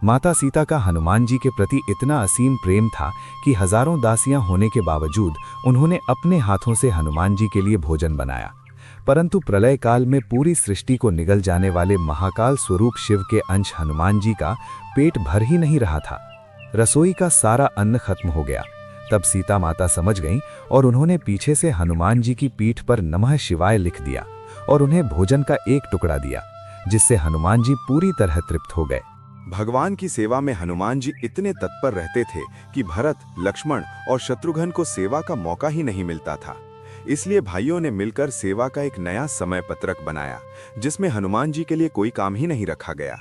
माता सीता का हनुमान जी के प्रति इतना असीम प्रेम था कि हजारों दासियां होने के बावजूद उन्होंने अपने हाथों से हनुमान जी के लिए भोजन बनाया। परंतु प्रलय काल में पूरी सृष्टि को निगल जाने वाले महाकाल स्वरूप शिव के अंश हनुमान जी का पेट भर ही नहीं रहा था। रसोई का सारा अन्न खत्म हो गया। तब सीता माता समझ गईं और उन्होंने पीछे से हनुमान जी की पीठ पर नमः शिवाय लिख दिया और उन्हें भोजन का एक टुकड़ा दिया, जिससे हनुमान जी पूरी तरह तृप्त हो गए। भगवान की सेवा में हनुमान जी इतने तत्पर रहते थे कि भरत, लक्ष्मण और शत्रुघ्न को सेवा का मौका ही नहीं मिलता था। इसलिए भाइयों ने मिलकर सेवा का एक नया समय पत्रक बनाया, जिसमें हनुमान जी के लिए कोई काम ही नहीं रखा गया।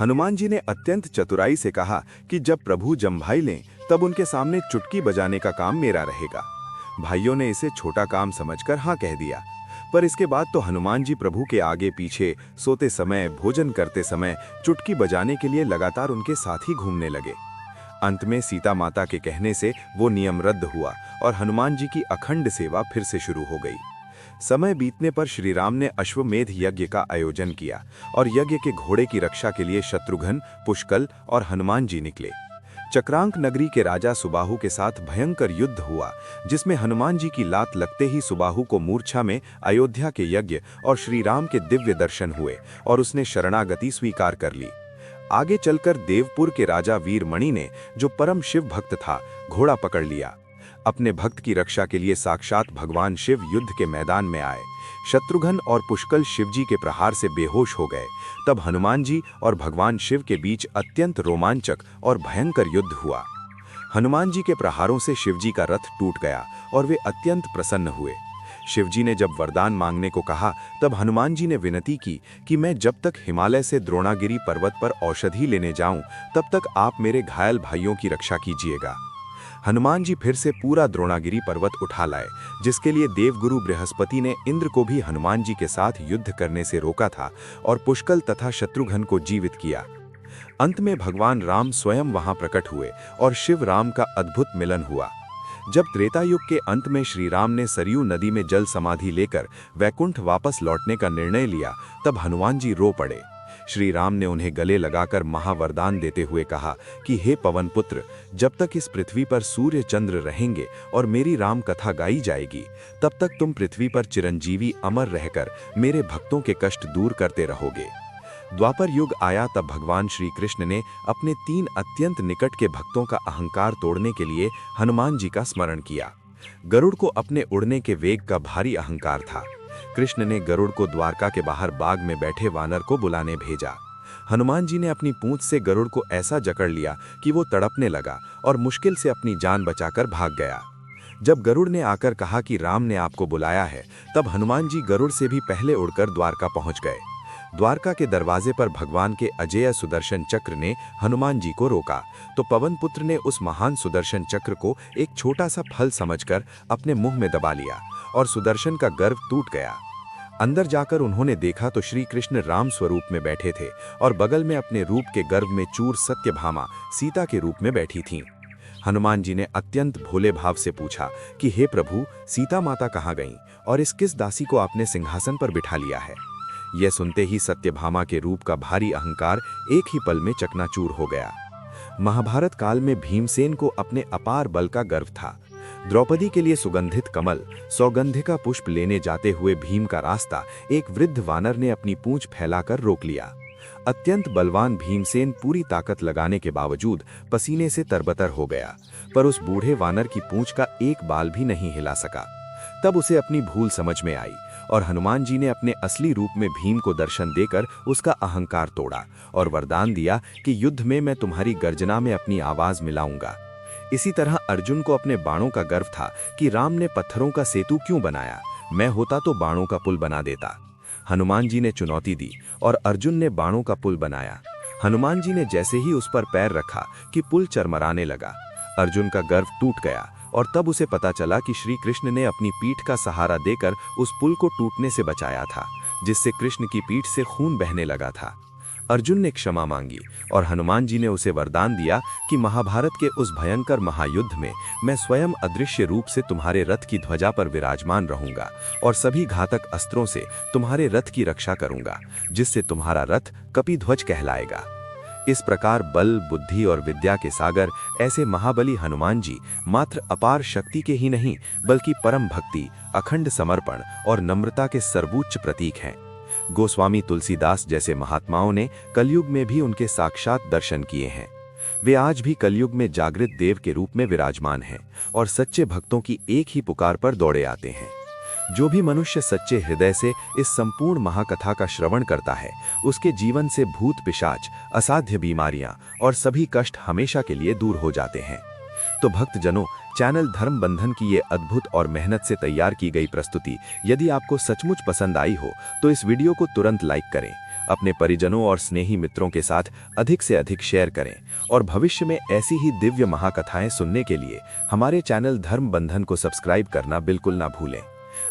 हनुमान जी ने अत्यंत चतुराई से कहा कि जब प्रभु जम्भाई लें तब उनके सामने चुटकी बजाने का काम मेरा रहेगा। भाइयों ने इसे छोटा काम समझकर हाँ कह दिया, पर इसके बाद तो हनुमान जी प्रभु के आगे पीछे सोते समय, भोजन करते समय चुटकी बजाने के लिए लगातार उनके साथ ही घूमने लगे। अंत में सीता माता के कहने से वो नियम रद्द हुआ और हनुमान जी की अखंड सेवा फिर से शुरू हो गई। समय बीतने पर श्री राम ने अश्वमेध यज्ञ का आयोजन किया और यज्ञ के घोड़े की रक्षा के लिए शत्रुघ्न, पुष्कल और हनुमान जी निकले। चक्रांक नगरी के राजा सुबाहु के साथ भयंकर युद्ध हुआ, जिसमें हनुमान जी की लात लगते ही सुबाहु को मूर्छा में अयोध्या के यज्ञ और श्री राम के दिव्य दर्शन हुए और उसने शरणागति स्वीकार कर ली। आगे चलकर देवपुर के राजा वीरमणि ने, जो परम शिव भक्त था, घोड़ा पकड़ लिया। अपने भक्त की रक्षा के लिए साक्षात भगवान शिव युद्ध के मैदान में आए। शत्रुघ्न और पुष्कल शिवजी के प्रहार से बेहोश हो गए। तब हनुमान जी और भगवान शिव के बीच अत्यंत रोमांचक और भयंकर युद्ध हुआ। हनुमान जी के प्रहारों से शिवजी का रथ टूट गया और वे अत्यंत प्रसन्न हुए। शिवजी ने जब वरदान मांगने को कहा तब हनुमान जी ने विनती की कि मैं जब तक हिमालय से द्रोणागिरी पर्वत पर औषधि लेने जाऊं तब तक आप मेरे घायल भाइयों की रक्षा कीजिएगा। हनुमान जी फिर से पूरा द्रोणागिरी पर्वत उठा लाए, जिसके लिए देवगुरु बृहस्पति ने इंद्र को भी हनुमान जी के साथ युद्ध करने से रोका था और पुष्कल तथा शत्रुघ्न को जीवित किया। अंत में भगवान राम स्वयं वहां प्रकट हुए और शिव राम का अद्भुत मिलन हुआ। जब त्रेता युग के अंत में श्री राम ने सरयू नदी में जल समाधि लेकर वैकुंठ वापस लौटने का निर्णय लिया, तब हनुमान जी रो पड़े। श्री राम ने उन्हें गले लगाकर महावरदान देते हुए कहा कि हे पवन पुत्र, जब तक इस पृथ्वी पर सूर्य चंद्र रहेंगे और मेरी राम कथा गाई जाएगी, तब तक तुम पृथ्वी पर चिरंजीवी अमर रहकर मेरे भक्तों के कष्ट दूर करते रहोगे। द्वापर युग आया तब भगवान श्री कृष्ण ने अपने 3 अत्यंत निकट के भक्तों का अहंकार तोड़ने के लिए हनुमान जी का स्मरण किया। गरुड़ को अपने उड़ने के वेग का भारी अहंकार था। कृष्ण ने गरुड़ को द्वारका के बाहर बाग में बैठे वानर को बुलाने भेजा। हनुमान जी ने अपनी पूंछ से गरुड़ को ऐसा जकड़ लिया कि वो तड़पने लगा और मुश्किल से अपनी जान बचाकर भाग गया। जब गरुड़ ने आकर कहा कि राम ने आपको बुलाया है, तब हनुमान जी गरुड़ से भी पहले उड़कर द्वारका पहुंच गए। द्वारका के दरवाजे पर भगवान के अजेय सुदर्शन चक्र ने हनुमान जी को रोका, तो पवन पुत्र ने उस महान सुदर्शन चक्र को एक छोटा सा फल समझकर अपने मुंह में दबा लिया और सुदर्शन का गर्व टूट गया। अंदर जाकर उन्होंने देखा तो श्री कृष्ण राम स्वरूप में बैठे थे और बगल में अपने रूप के गर्व में चूर सत्यभामा सीता के रूप में बैठी थीं। हनुमान जी ने अत्यंत भोले भाव से पूछा कि हे प्रभु, सीता माता कहाँ गईं और इस किस दासी को आपने सिंहासन पर बिठा लिया है? यह सुनते ही सत्यभामा के रूप का भारी अहंकार एक ही पल में चकनाचूर हो गया। महाभारत काल में भीमसेन को अपने अपार बल का गर्व था। द्रौपदी के लिए सुगंधित कमल सौगंधिका पुष्प लेने जाते हुए भीम का रास्ता एक वृद्ध वानर ने अपनी पूंछ फैलाकर रोक लिया। अत्यंत बलवान भीमसेन पूरी ताकत लगाने के बावजूद पसीने से तरबतर हो गया, पर उस बूढ़े वानर की पूंछ का एक बाल भी नहीं हिला सका। तब उसे अपनी भूल समझ में आई और हनुमान जी ने अपने असली रूप में भीम को दर्शन देकर उसका अहंकार तोड़ा और वरदान दिया कि युद्ध में मैं तुम्हारी गर्जना में अपनी आवाज मिलाऊंगा। इसी तरह अर्जुन को अपने बाणों का गर्व था कि राम ने पत्थरों का सेतु क्यों बनाया, मैं होता तो बाणों का पुल बना देता। हनुमान जी ने चुनौती दी और अर्जुन ने बाणों का पुल बनाया। हनुमान जी ने जैसे ही उस पर पैर रखा कि पुल चरमराने लगा। अर्जुन का गर्व टूट गया और तब उसे पता चला कि श्री कृष्ण ने अपनी पीठ का सहारा देकर उस पुल को टूटने से बचाया था, जिससे कृष्ण की पीठ से खून बहने लगा था। अर्जुन ने क्षमा मांगी और हनुमान जी ने उसे वरदान दिया कि महाभारत के उस भयंकर महायुद्ध में मैं स्वयं अदृश्य रूप से तुम्हारे रथ की ध्वजा पर विराजमान रहूंगा और सभी घातक अस्त्रों से तुम्हारे रथ की रक्षा करूंगा, जिससे तुम्हारा रथ कपिध्वज कहलाएगा। इस प्रकार बल, बुद्धि और विद्या के सागर ऐसे महाबली हनुमान जी मात्र अपार शक्ति के ही नहीं बल्कि परम भक्ति, अखंड समर्पण और नम्रता के सर्वोच्च प्रतीक हैं। गोस्वामी तुलसीदास जैसे महात्माओं ने कलयुग में भी उनके साक्षात दर्शन किए हैं। वे आज भी कलयुग में जागृत देव के रूप में विराजमान हैं और सच्चे भक्तों की एक ही पुकार पर दौड़े आते हैं। जो भी मनुष्य सच्चे हृदय से इस संपूर्ण महाकथा का श्रवण करता है, उसके जीवन से भूत पिशाच, असाध्य बीमारियां और सभी कष्ट हमेशा के लिए दूर हो जाते हैं। तो भक्तजनों, चैनल धर्म बंधन की ये अद्भुत और मेहनत से तैयार की गई प्रस्तुति यदि आपको सचमुच पसंद आई हो तो इस वीडियो को तुरंत लाइक करें, अपने परिजनों और स्नेही मित्रों के साथ अधिक से अधिक शेयर करें और भविष्य में ऐसी ही दिव्य महाकथाएं सुनने के लिए हमारे चैनल धर्म बंधन को सब्सक्राइब करना बिल्कुल ना भूलें।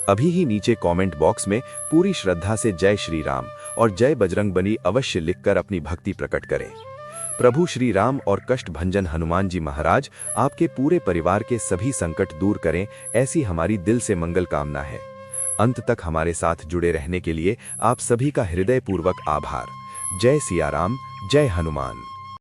अभी ही नीचे कमेंट बॉक्स में पूरी श्रद्धा से जय श्री राम और जय बजरंगबली अवश्य लिखकर अपनी भक्ति प्रकट करें। प्रभु श्री राम और कष्ट भंजन हनुमान जी महाराज आपके पूरे परिवार के सभी संकट दूर करें, ऐसी हमारी दिल से मंगल कामना है। अंत तक हमारे साथ जुड़े रहने के लिए आप सभी का हृदयपूर्वक आभार। जय सिया राम, जय हनुमान।